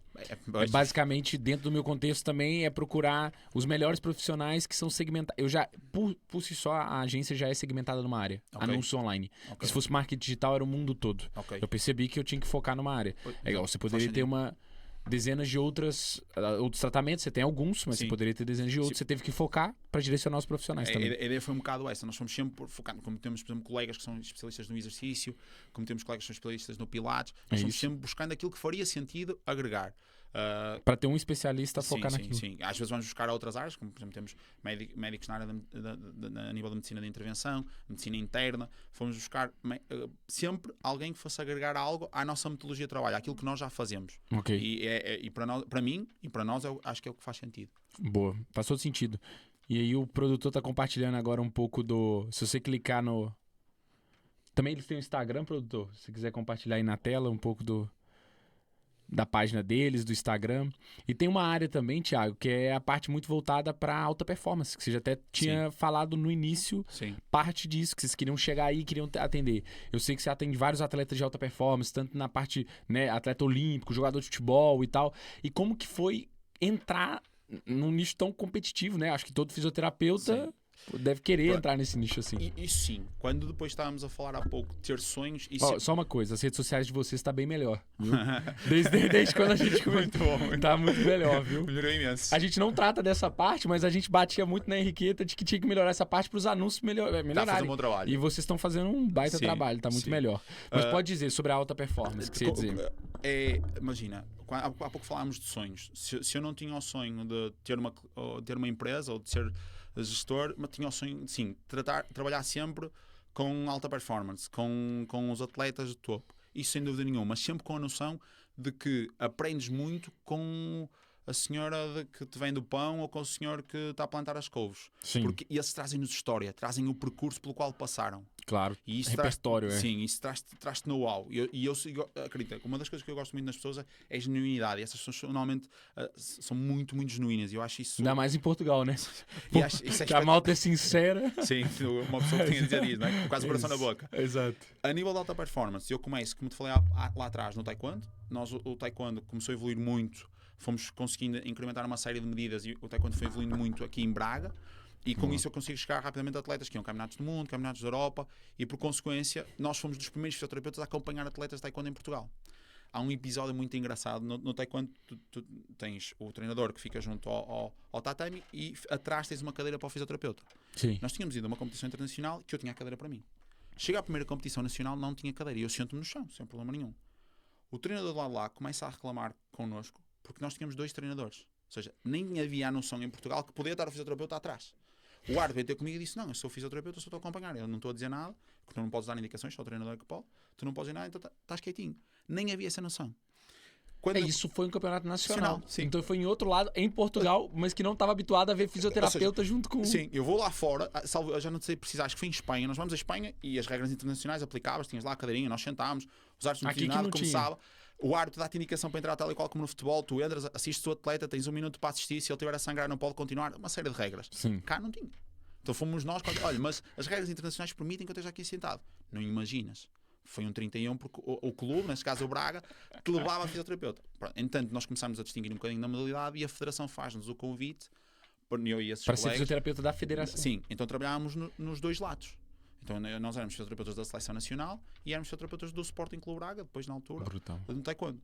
Basicamente, dentro do meu contexto também é procurar os melhores profissionais que são segmentados. Eu já, por si só, a agência já é segmentada numa área. Anúncio online. Se fosse marketing digital, era o mundo todo. Eu percebi que eu tinha que focar numa área. É igual, você poderia ter dezenas de outros tratamentos, você tem alguns, mas você poderia ter dezenas de outros. Você teve que focar para direcionar os profissionais também. A ideia foi um bocado essa. Nós fomos sempre focando, como temos, por exemplo, colegas que são especialistas no exercício, como temos colegas que são especialistas no pilates, nós fomos sempre buscando aquilo que faria sentido agregar. Para ter um especialista a focar sim, naquilo. sim. Às vezes vamos buscar outras áreas, como por exemplo temos médicos na área a nível da medicina de intervenção, medicina interna. Fomos buscar sempre alguém que fosse agregar algo à nossa metodologia de trabalho, àquilo que nós já fazemos. Ok. E para mim e para nós, acho que é o que faz sentido. Boa, faz todo sentido. E aí o produtor tá compartilhando agora um pouco do... Se você clicar no... Também eles têm o Instagram, produtor? Se quiser compartilhar aí na tela um pouco da página deles, do Instagram. E tem uma área também, Thiago, que é a parte muito voltada para alta performance, que você já até tinha falado no início, parte disso, que vocês queriam chegar aí e queriam atender. Eu sei que você atende vários atletas de alta performance, tanto na parte, né, atleta olímpico, jogador de futebol e tal. E como que foi entrar num nicho tão competitivo, né? Acho que todo fisioterapeuta... deve querer entrar nesse nicho assim. E sim, quando depois estávamos a falar há pouco de ter sonhos... Só uma coisa, as redes sociais de vocês está bem melhor, viu? Desde quando a gente comentou, tá muito melhor, viu? Melhorou imenso. A gente não trata dessa parte, mas a gente batia muito na Henriqueta de que tinha que melhorar essa parte para os anúncios melhorarem. Tá fazendo um bom trabalho. E vocês estão fazendo um baita trabalho, tá muito melhor. Mas pode dizer sobre a alta performance, que você ia dizer. Imagina, há pouco falámos de sonhos. Se eu não tinha o sonho de ter uma empresa ou de ser gestor, mas tinha o sonho de sim, trabalhar sempre com alta performance, com os atletas de topo. Isso sem dúvida nenhuma, mas sempre com a noção de que aprendes muito com a senhora que te vende o pão ou com o senhor que está a plantar as couves. Sim. Porque esses trazem-nos história, trazem o percurso pelo qual passaram. Claro, e isso repertório, Sim, isso traz-te know-how. E eu acredito, uma das coisas que eu gosto muito nas pessoas é a genuinidade. E essas pessoas normalmente são muito, muito genuínas. E eu acho isso... Ainda mais em Portugal, né? Isso que a malta é sincera. Sim, uma pessoa que tem a dizer isso, não é? Quase o coração na boca. Exato. A nível de alta performance, eu começo, como te falei lá atrás, no Taekwondo. O Taekwondo começou a evoluir muito. Fomos conseguindo incrementar uma série de medidas e o Taekwondo foi evoluindo muito aqui em Braga. E com isso eu consigo chegar rapidamente a atletas que iam campeonatos do mundo, campeonatos da Europa e por consequência nós fomos dos primeiros fisioterapeutas a acompanhar atletas de Taekwondo em Portugal. Há um episódio muito engraçado no Taekwondo, tu tens o treinador que fica junto ao tatame e atrás tens uma cadeira para o fisioterapeuta. Sim. Nós tínhamos ido a uma competição internacional que eu tinha a cadeira para mim. Chega à primeira competição nacional, não tinha cadeira e eu sento-me no chão, sem problema nenhum. O treinador de lá começa a reclamar connosco porque nós tínhamos 2 treinadores. Ou seja, nem havia a noção em Portugal que podia estar o fisioterapeuta atrás. O árbitro veio ter comigo e disse: não, eu sou fisioterapeuta, eu só estou a acompanhar. Eu não estou a dizer nada, porque tu não podes dar indicações, só o treinador que pode. Tu não podes dizer nada, então estás quietinho. Nem havia essa noção. Isso foi um campeonato nacional. Sim. Então foi em outro lado, em Portugal, mas que não estava habituado a ver fisioterapeuta junto com... Sim, eu vou lá fora, eu já não sei precisar, acho que foi em Espanha. Nós vamos a Espanha e as regras internacionais aplicáveis, tinhas lá a cadeirinha, nós sentámos, os árbitros não tinham nada, começava. O árbitro dá-te indicação para entrar tal e qual como no futebol, tu entras, assistes o atleta, tens 1 minuto para assistir, se ele estiver a sangrar não pode continuar, uma série de regras. Sim. Cá não tinha. Então fomos nós, olha, mas as regras internacionais permitem que eu esteja aqui sentado. Não imaginas. Foi um 31 porque o clube, neste caso o Braga, te levava a fisioterapeuta. Entanto, nós começámos a distinguir um bocadinho da modalidade e a Federação faz-nos o convite para ser fisioterapeuta da Federação. Sim, então trabalhávamos nos 2 lados. Então nós éramos fisioterapeutas da Seleção Nacional e éramos fisioterapeutas do Sporting Clube Braga, depois na altura do Taekwondo.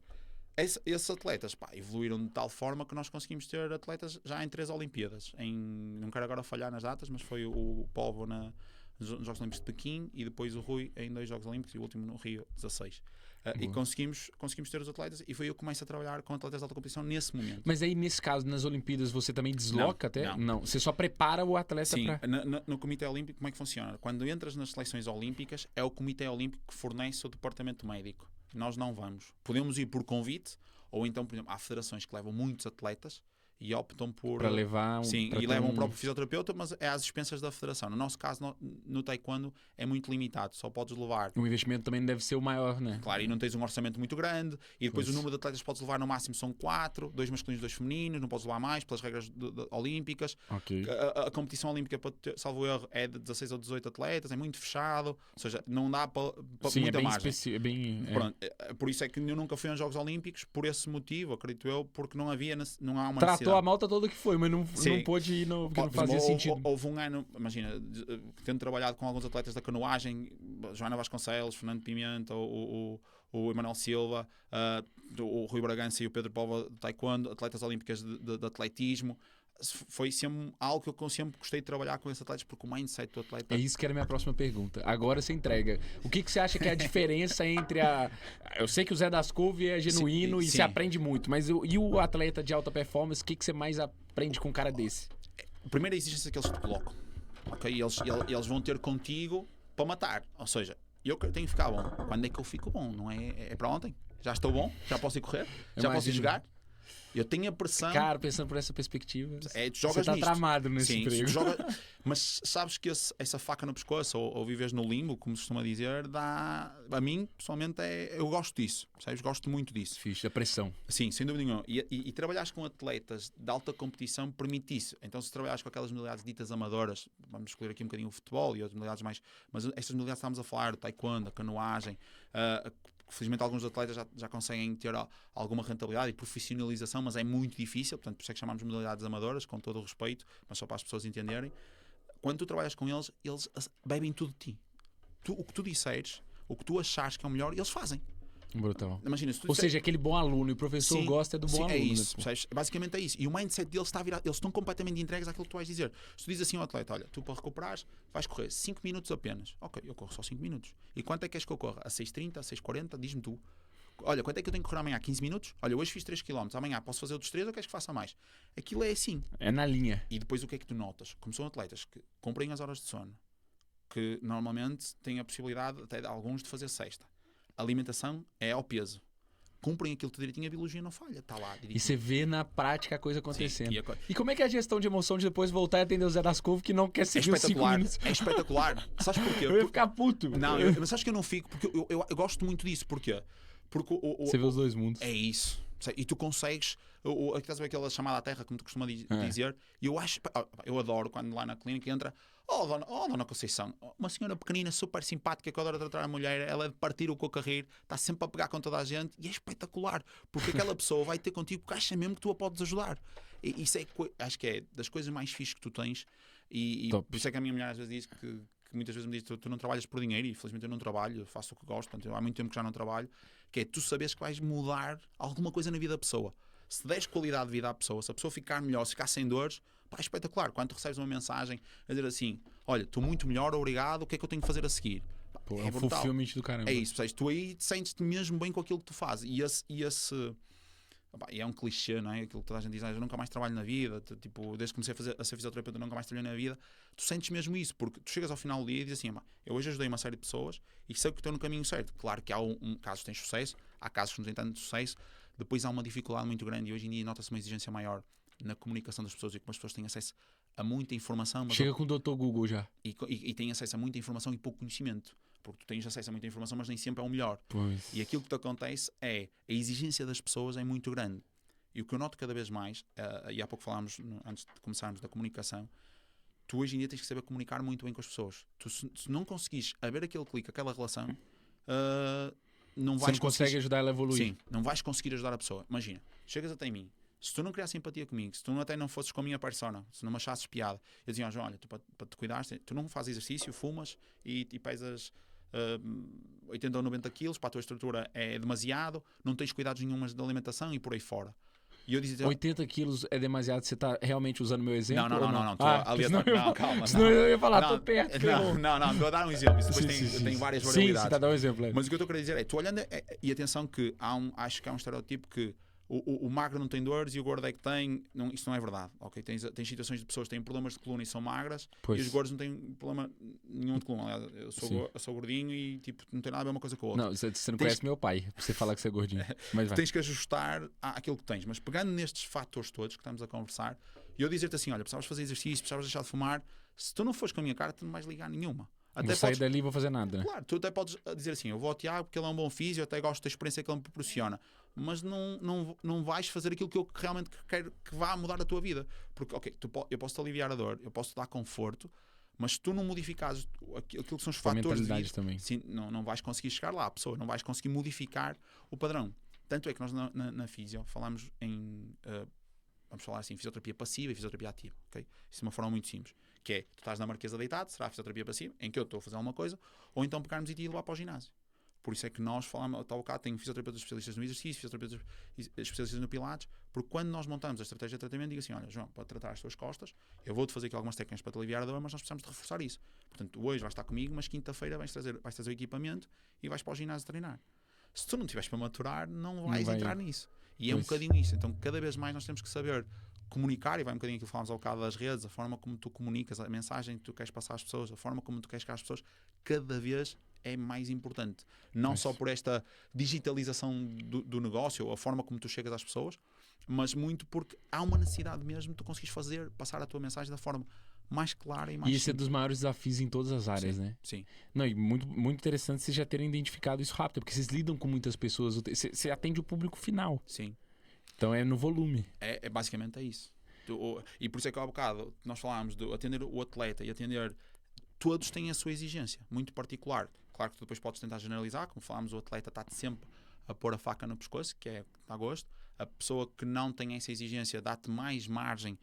Esses atletas evoluíram de tal forma que nós conseguimos ter atletas já em 3 Olimpíadas. Não quero agora falhar nas datas, mas foi o Povo nos Jogos Olímpicos de Pequim e depois o Rui em 2 Jogos Olímpicos e o último no Rio 16. E conseguimos ter os atletas e foi eu que começo a trabalhar com atletas de alta competição nesse momento. Mas aí nesse caso, nas Olimpíadas, você também desloca até? Não. Você só prepara o atleta Sim, para... no Comitê Olímpico como é que funciona? Quando entras nas seleções olímpicas é o Comitê Olímpico que fornece o departamento médico. Nós não vamos. Podemos ir por convite ou então, por exemplo, há federações que levam muitos atletas e optam por... Para levar... levam o próprio fisioterapeuta, mas é às expensas da federação. No nosso caso, no Taekwondo, é muito limitado. Só podes levar... O investimento também deve ser o maior, né? Claro, e não tens um orçamento muito grande. E depois o número de atletas que podes levar no máximo são 4, 2 masculinos, 2 femininos. Não podes levar mais, pelas regras olímpicas. Okay. A competição olímpica, salvo erro, é de 16 ou 18 atletas. É muito fechado. Ou seja, não dá para muita margem. Pronto, por isso é que eu nunca fui aos Jogos Olímpicos, por esse motivo, acredito eu, porque não há uma necessidade. Tratou a malta toda que foi, mas não pôde ir, porque não fazia sentido. Houve um ano, imagina, tendo trabalhado com alguns atletas da canoagem, Joana Vasconcelos, Fernando Pimenta, o Emanuel Silva, o Rui Bragança e o Pedro Póvoa de Taekwondo, atletas olímpicas de atletismo, foi sempre algo que eu sempre gostei de trabalhar com esses atletas, porque o mindset do atleta... É isso que era a minha próxima pergunta. Agora você entrega. O que você acha que é a diferença entre a... Eu sei que o Zé das Couve é genuíno e se aprende muito, mas e o atleta de alta performance, o que você mais aprende com um cara desse? Primeiro, a exigência que eles te colocam. Okay? Eles vão ter contigo para matar. Ou seja, eu tenho que ficar bom. Quando é que eu fico bom? Não é para ontem? Já estou bom? Já posso ir correr? Já posso ir jogar? Eu tenho a pressão... Cara, pensando por essa perspectiva, tu jogas você tá nisto. tramado nesse emprego. Mas sabes que essa faca no pescoço, ou vives no limbo, como se costuma dizer, dá... A mim, pessoalmente, eu gosto disso. Sabes? Gosto muito disso. Fixe, a pressão. Sim, sem dúvida nenhuma. E trabalhares com atletas de alta competição permite isso. Então, se trabalhares com aquelas modalidades ditas amadoras, vamos escolher aqui um bocadinho o futebol e outras modalidades mais... Mas estas modalidades que estamos a falar, o taekwondo, a canoagem... Felizmente alguns atletas já conseguem ter alguma rentabilidade e profissionalização, mas é muito difícil, portanto por isso é que chamamos de modalidades amadoras, com todo o respeito, mas só para as pessoas entenderem. Quando tu trabalhas com eles, eles bebem tudo de ti. O que tu disseres, o que tu achares que é o melhor, eles fazem. Brutal. Imagina, se tu Ou seja, aquele bom aluno, e o professor gosta do bom aluno. É isso, basicamente é isso. E o mindset deles está virado, eles estão completamente entregues àquilo que tu vais dizer. Se tu dizes assim ao atleta, olha, tu para recuperares, vais correr 5 minutos apenas. Ok, eu corro só 5 minutos. E quanto é que queres que eu corra? A 6h30, a 6h40? Diz-me tu. Olha, quanto é que eu tenho que correr amanhã? 15 minutos? Olha, hoje fiz 3 km, amanhã posso fazer outros 3 ou queres que faça mais? Aquilo é assim. É na linha. E depois o que é que tu notas? Como são atletas que cumprem as horas de sono, que normalmente têm a possibilidade até de alguns de fazer sexta. A alimentação é ao peso. Cumprem aquilo tudo direitinho, a biologia não falha, está lá direitinho. E você vê na prática a coisa acontecendo. Sim, e como é que é a gestão de emoção de depois voltar e atender o Zé das Couve que não quer seguir os 5 minutos? É espetacular. Sabes porquê? Eu ia ficar puto. Não, mas acho que eu não fico, porque eu gosto muito disso. Porquê? Porque você vê os dois mundos. É isso. E tu consegues... Estás a ver aquela chamada à terra, como tu costuma dizer? E eu adoro quando lá na clínica entra... Dona Conceição, uma senhora pequenina, super simpática, que adora tratar a mulher, ela é de partir o coco a rir, está sempre a pegar com toda a gente e é espetacular, porque aquela pessoa vai ter contigo porque acha mesmo que tu a podes ajudar. E isso acho que é das coisas mais fixes que tu tens. E por isso é que a minha mulher às vezes diz que muitas vezes me diz, tu não trabalhas por dinheiro, e felizmente eu não trabalho, eu faço o que gosto, portanto, há muito tempo que já não trabalho, que é tu saberes que vais mudar alguma coisa na vida da pessoa. Se deres qualidade de vida à pessoa, se a pessoa ficar melhor, se ficar sem dores, pá, é espetacular. Quando tu recebes uma mensagem a dizer assim, olha, estou muito melhor, obrigado, o que é que eu tenho que fazer a seguir? Pô, é um fulfillment do caramba. É isso, tu aí sentes-te mesmo bem com aquilo que tu fazes. E é um clichê, não é? Aquilo que toda a gente diz, eu nunca mais trabalho na vida, tipo, desde que comecei a ser fisioterapeuta, nunca mais trabalhei na vida. Tu sentes mesmo isso, porque tu chegas ao final do dia e dizes assim, eu hoje ajudei uma série de pessoas e sei que estou no caminho certo. Claro que há casos que tens sucesso, há casos que não têm tanto sucesso, depois há uma dificuldade muito grande e hoje em dia nota-se uma exigência maior na comunicação das pessoas e como as pessoas têm acesso a muita informação. Mas chega com o Dr. Google já. E têm acesso a muita informação e pouco conhecimento. Porque tu tens acesso a muita informação, mas nem sempre é o melhor. Pois. E aquilo que te acontece é, a exigência das pessoas é muito grande. E o que eu noto cada vez mais, e há pouco falámos, antes de começarmos, da comunicação, tu hoje em dia tens que saber comunicar muito bem com as pessoas. Tu, se não conseguires haver aquele clique, aquela relação, não vais consegue ajudar ela a evoluir. Sim, não vais conseguir ajudar a pessoa. Imagina, chegas até mim, se tu não criasse simpatia comigo, se tu até não fosses com a minha persona, se não me achasses piada, eu dizia, João, olha, tu para te cuidares, tu não fazes exercício, fumas e pesas 80 ou 90 quilos, para a tua estrutura é demasiado, não tens cuidados nenhumas de alimentação e por aí fora. E eu dizia, 80 quilos é demasiado, você está realmente usando o meu exemplo? Não, não? Não, calma. Senão eu ia falar, estou perto. Não, estou a dar um exemplo, isso depois tem várias variabilidades. Sim, está a dar um exemplo. Mas o que eu estou a querer dizer é, tu olhando, e atenção que acho que há um estereotipo que o magro não tem dores e o gordo é que tem. Não, isso não é verdade. Okay? Tens situações de pessoas que têm problemas de coluna e são magras, pois. E os gordos não têm problema nenhum de coluna. Aliás, eu sou gordinho e tipo, não tem nada a ver uma coisa com a outra. Não, você não conhece meu pai, para você falar que você é gordinho. Mas vai. Tens que ajustar àquilo que tens. Mas pegando nestes fatores todos que estamos a conversar, e eu dizer-te assim: olha, precisavas fazer exercício, precisavas deixar de fumar. Se tu não fores com a minha cara, tu não vais ligar nenhuma. Vou sair dali e vou fazer nada. Claro, tu até podes dizer assim, eu vou ao Tiago porque ele é um bom físio, eu até gosto da experiência que ele me proporciona, mas não vais fazer aquilo que eu realmente quero que vá mudar a tua vida. Porque, ok, eu posso-te aliviar a dor, eu posso-te dar conforto, mas se tu não modificares aquilo que são os fatores de vida, também. Sim, não vais conseguir chegar lá à pessoa, não vais conseguir modificar o padrão. Tanto é que nós na Físio falamos em, vamos falar assim, fisioterapia passiva e fisioterapia ativa. Okay? Isso é uma forma muito simples. Que é, tu estás na marquesa deitado, será a fisioterapia passiva, em que eu estou a fazer alguma coisa, ou então pegarmos e ir lá para o ginásio. Por isso é que nós falamos, tal cá, tem fisioterapeutas especialistas no exercício, fisioterapeutas especialistas no pilates, porque quando nós montamos a estratégia de tratamento, digo assim, olha, João, para tratar as tuas costas, eu vou-te fazer aqui algumas técnicas para te aliviar a dor, mas nós precisamos de reforçar isso. Portanto, hoje vais estar comigo, mas quinta-feira vais trazer o equipamento e vais para o ginásio treinar. Se tu não estiveres para maturar, não vais entrar nisso. E é um bocadinho isso. Então, cada vez mais nós temos que saber comunicar, e vai um bocadinho aquilo que falámos ao bocado das redes, a forma como tu comunicas, a mensagem que tu queres passar às pessoas, a forma como tu queres chegar às pessoas, cada vez é mais importante. Não só por esta digitalização do negócio, ou a forma como tu chegas às pessoas, mas muito porque há uma necessidade mesmo de tu conseguires passar a tua mensagem da forma mais clara e mais simples. É dos maiores desafios em todas as áreas, sim, né? Sim. Não, e muito, muito interessante vocês já terem identificado isso rápido, porque vocês lidam com muitas pessoas, você atende o público final. Sim. Então é no volume. Basicamente é isso. E por isso é que há bocado nós falámos de atender o atleta e atender, todos têm a sua exigência, muito particular. Claro que tu depois podes tentar generalizar, como falámos, o atleta está-te sempre a pôr a faca no pescoço, que é a gosto. A pessoa que não tem essa exigência dá-te mais margem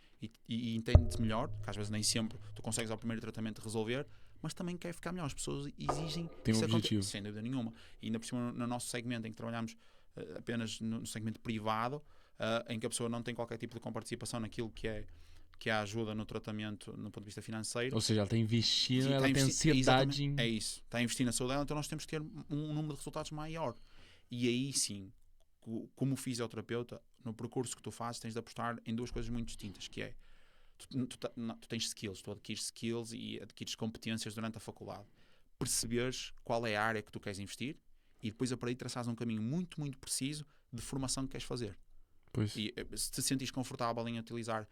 e entende-te melhor, que às vezes nem sempre tu consegues ao primeiro tratamento resolver, mas também quer ficar melhor. As pessoas exigem tem um objetivo. Sem dúvida nenhuma. E ainda por cima, no nosso segmento em que trabalhamos apenas no segmento privado, em que a pessoa não tem qualquer tipo de comparticipação naquilo que é a ajuda no tratamento no ponto de vista financeiro. Ou seja, ela está investindo, Sim, ela tem ansiedade. É isso, está a investir na saúde dela, então nós temos que ter um número de resultados maior. E aí sim, como fisioterapeuta, no percurso que tu fazes, tens de apostar em duas coisas muito distintas, que é, tu tens skills, tu adquires skills e adquires competências durante a faculdade. Perceberes qual é a área que tu queres investir e depois a partir de traçares um caminho muito, muito preciso de formação que queres fazer. Pois. E se te sentires confortável em utilizar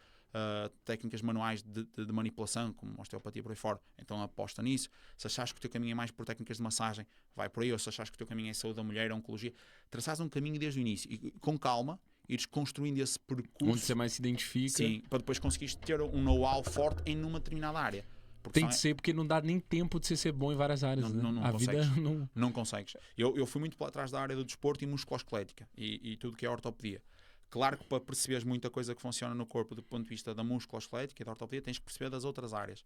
técnicas manuais de manipulação, como osteopatia por aí fora, então aposta nisso. Se achares que o teu caminho é mais por técnicas de massagem, vai por aí. Ou se achares que o teu caminho é saúde da mulher, oncologia, traçares um caminho desde o início e com calma ires construindo esse percurso onde você mais se identifica. Sim, para depois conseguires ter um know-how forte em uma determinada área. Porque tem de ser, porque não dá nem tempo de você ser bom em várias áreas. Não a consegues. Vida não consegues. Eu fui muito para trás da área do desporto e musculoesquelética e tudo que é ortopedia. Claro que para perceberes muita coisa que funciona no corpo do ponto de vista da musculoesquelética e da ortopedia, tens que perceber das outras áreas.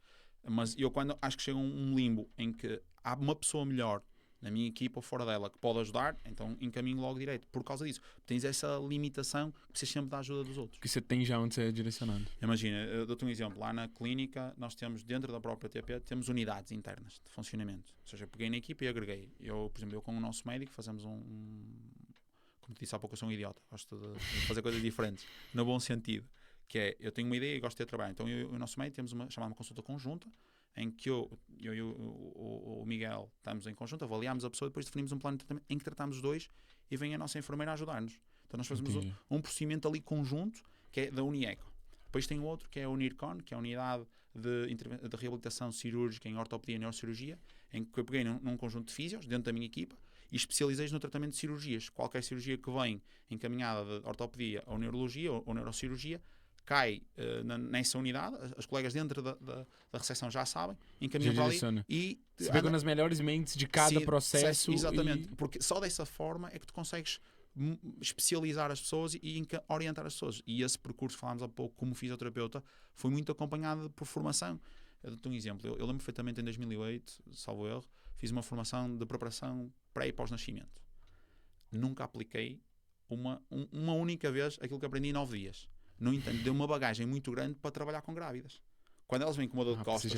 Mas eu quando acho que chega um limbo em que há uma pessoa melhor na minha equipa ou fora dela que pode ajudar, então encaminho logo direito. Por causa disso, tens essa limitação que precisas sempre da ajuda dos outros. Que você tem já onde você é direcionado. Imagina, eu dou-te um exemplo. Lá na clínica, nós temos, dentro da própria TP, temos unidades internas de funcionamento. Ou seja, eu peguei na equipa e agreguei. Por exemplo, eu com o nosso médico fazemos como te disse há pouco, eu sou um idiota. Gosto de fazer coisas diferentes. No bom sentido. Que é, eu tenho uma ideia e gosto de ter trabalho. Então eu e o nosso médico temos uma chamada consulta conjunta, em que eu e o Miguel estamos em conjunto, avaliamos a pessoa e depois definimos um plano de tratamento em que tratamos os dois e vem a nossa enfermeira a ajudar-nos. Então nós fazemos um procedimento ali conjunto, que é da Unieco. Depois tem outro, que é a UNIRCON, que é a Unidade de Reabilitação Cirúrgica em Ortopedia e Neurocirurgia, em que eu peguei num conjunto de físios dentro da minha equipa e especializei no tratamento de cirurgias. Qualquer cirurgia que vem encaminhada de ortopedia ou neurologia ou neurocirurgia, cai nessa unidade, as colegas dentro da recepção já sabem, encaminham para ali e você pega nas melhores mentes de cada processo. Exatamente, porque só dessa forma é que tu consegues especializar as pessoas e orientar as pessoas. E esse percurso, falámos há pouco como fisioterapeuta, foi muito acompanhado por formação. Eu dou-te um exemplo, eu lembro perfeitamente em 2008, salvo erro, fiz uma formação de preparação pré e pós-nascimento. Nunca apliquei uma única vez aquilo que aprendi em 9 dias. No entanto, deu uma bagagem muito grande para trabalhar com grávidas. Quando elas vêm com uma dor de costas,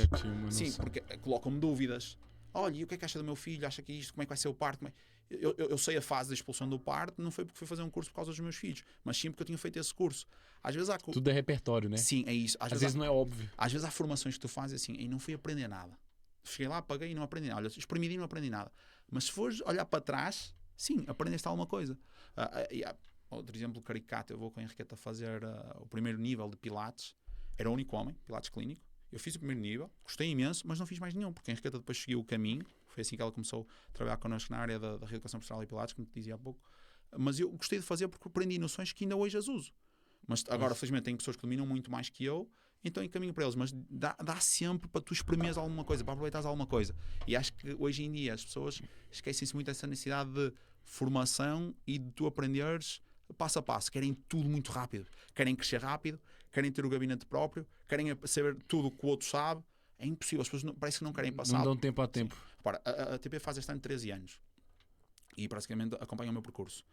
sim, porque colocam-me dúvidas. Olha, e o que é que acha do meu filho? Acha que isto? Como é que vai ser o parto? Eu sei a fase da expulsão do parto, não foi porque fui fazer um curso por causa dos meus filhos, mas sim porque eu tinha feito esse curso. Às vezes tudo é repertório, né? Sim, é isso. Às vezes não é óbvio. Às vezes há formações que tu fazes assim e não fui aprender nada. Cheguei lá, paguei e não aprendi nada. Olha, exprimi e não aprendi nada. Mas se fores olhar para trás, sim, aprendeste alguma coisa. Outro exemplo caricato, eu vou com a Henriqueta fazer o primeiro nível de Pilates. Era o único homem, Pilates clínico. Eu fiz o primeiro nível, gostei imenso, mas não fiz mais nenhum, porque a Henriqueta depois seguiu o caminho. Foi assim que ela começou a trabalhar connosco na área da reeducação postural e Pilates, como te dizia há pouco. Mas eu gostei de fazer porque aprendi noções que ainda hoje as uso. Mas agora, felizmente, tem pessoas que dominam muito mais que eu, então encaminho para eles. Mas dá sempre para tu exprimeres alguma coisa, para aproveitares alguma coisa. E acho que hoje em dia as pessoas esquecem-se muito dessa necessidade de formação e de tu aprenderes passo a passo. Querem tudo muito rápido. Querem crescer rápido, querem ter o gabinete próprio, querem saber tudo o que o outro sabe. É impossível. As pessoas parece que não querem passar. Não dão tempo a tempo. Repara, a TP faz este ano 13 anos. e praticamente acompanham o meu percurso.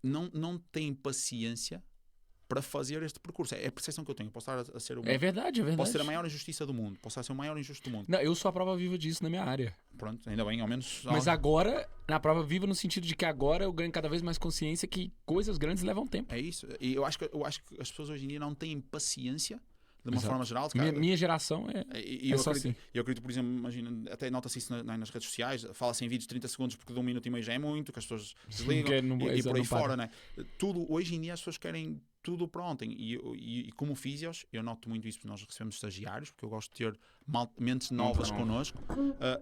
Não têm paciência para fazer este percurso. É a percepção que eu tenho. Posso estar a ser É verdade, é verdade. Posso ser a maior injustiça do mundo. Posso ser o maior injusto do mundo. Não, eu sou a prova viva disso na minha área. Pronto, ainda bem, ao menos... Mas agora, na prova viva, no sentido de que agora eu ganho cada vez mais consciência que coisas grandes levam tempo. É isso. E eu acho que as pessoas hoje em dia não têm paciência, de uma Exato. forma geral. Minha geração eu só acredito, assim. Eu acredito, por exemplo, imagina, até nota-se isso nas redes sociais, fala-se em vídeos de 30 segundos porque de 1 minuto e meio já é muito, que as pessoas desligam e por aí fora, né? Tudo, hoje em dia as pessoas querem tudo pronto. E como físios, eu noto muito isso, porque nós recebemos estagiários, porque eu gosto de ter mentes novas connosco,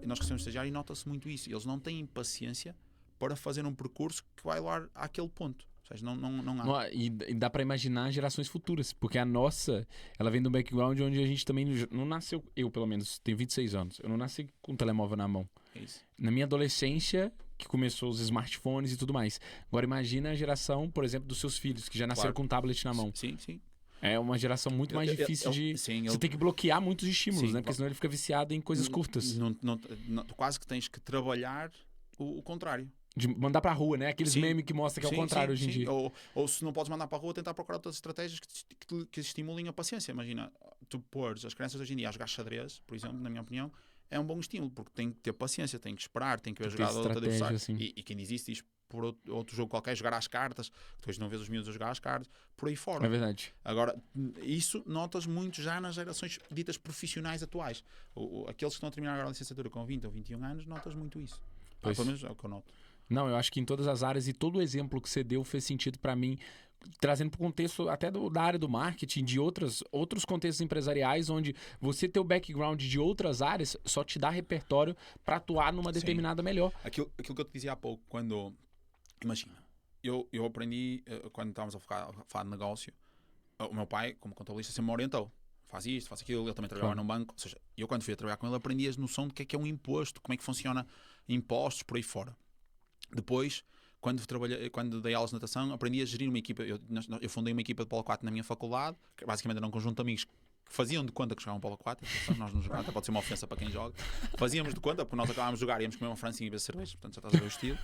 nós recebemos estagiários e nota-se muito isso. Eles não têm paciência para fazer um percurso que vai levar àquele ponto. Ou seja, não há. E dá pra imaginar gerações futuras, porque a nossa, ela vem de um background onde a gente também não nasceu, eu pelo menos, tenho 26 anos, eu não nasci com um telemóvel na mão. É isso. Na minha adolescência, que começou os smartphones e tudo mais. Agora imagina a geração, por exemplo, dos seus filhos, que já nasceram com um tablet na mão. Sim, sim. É uma geração muito mais difícil de... Você tem que bloquear muitos estímulos, né? Porque senão ele fica viciado em coisas curtas. Quase que tens que trabalhar o contrário. De mandar pra rua, né? Aqueles memes que mostram que é o contrário hoje em dia. Ou se não podes mandar para a rua, tentar procurar outras estratégias que estimulem a paciência. Imagina, tu pôres as crianças hoje em dia a jogar xadrez, por exemplo, na minha opinião, é um bom estímulo, porque tem que ter paciência, tem que esperar, tem que ver a jogada do outro adversário. Assim. E quem diz isto por outro jogo qualquer, jogar às cartas, depois não vês os miúdos a jogar às cartas, por aí fora. É verdade. Agora, isso notas muito já nas gerações ditas profissionais atuais. Aqueles que estão a terminar agora a licenciatura com 20 ou 21 anos, notas muito isso. Pelo menos é o que eu noto. Não, eu acho que em todas as áreas, e todo o exemplo que você deu fez sentido para mim, trazendo para o contexto até da área do marketing, de outros contextos empresariais, onde você ter o background de outras áreas só te dá repertório para atuar numa determinada melhor. Aquilo que eu te dizia há pouco, quando... Imagina, eu aprendi, quando estávamos a falar de negócio, o meu pai, como contabilista, sempre me orientou. Faz isto, faz aquilo, ele também trabalhava num banco. Ou seja, eu quando fui a trabalhar com ele aprendi a noção do que é um imposto, como é que funciona impostos, por aí fora. Depois, quando dei aulas de natação, aprendi a gerir uma equipa. Eu fundei uma equipa de polo 4 na minha faculdade, que basicamente era um conjunto de amigos que faziam de conta que jogavam polo 4. Nós não jogávamos, até pode ser uma ofensa para quem joga. Fazíamos de conta, porque nós acabávamos de jogar e íamos comer uma francinha e beber cerveja, portanto já estás a ver o estilo.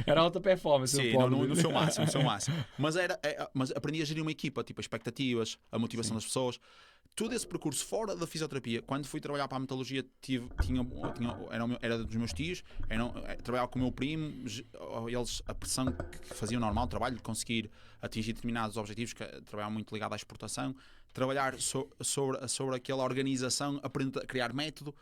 Era alta performance. Sim, no seu máximo, no seu máximo. Mas aprendi a gerir uma equipa, tipo expectativas, a motivação das pessoas. Todo esse percurso fora da fisioterapia, quando fui trabalhar para a metalurgia, era dos meus tios, trabalhava com o meu primo, eles, a pressão que faziam normal, o trabalho de conseguir atingir determinados objetivos, que trabalhavam muito ligado à exportação, trabalhar sobre aquela organização, aprender a criar método.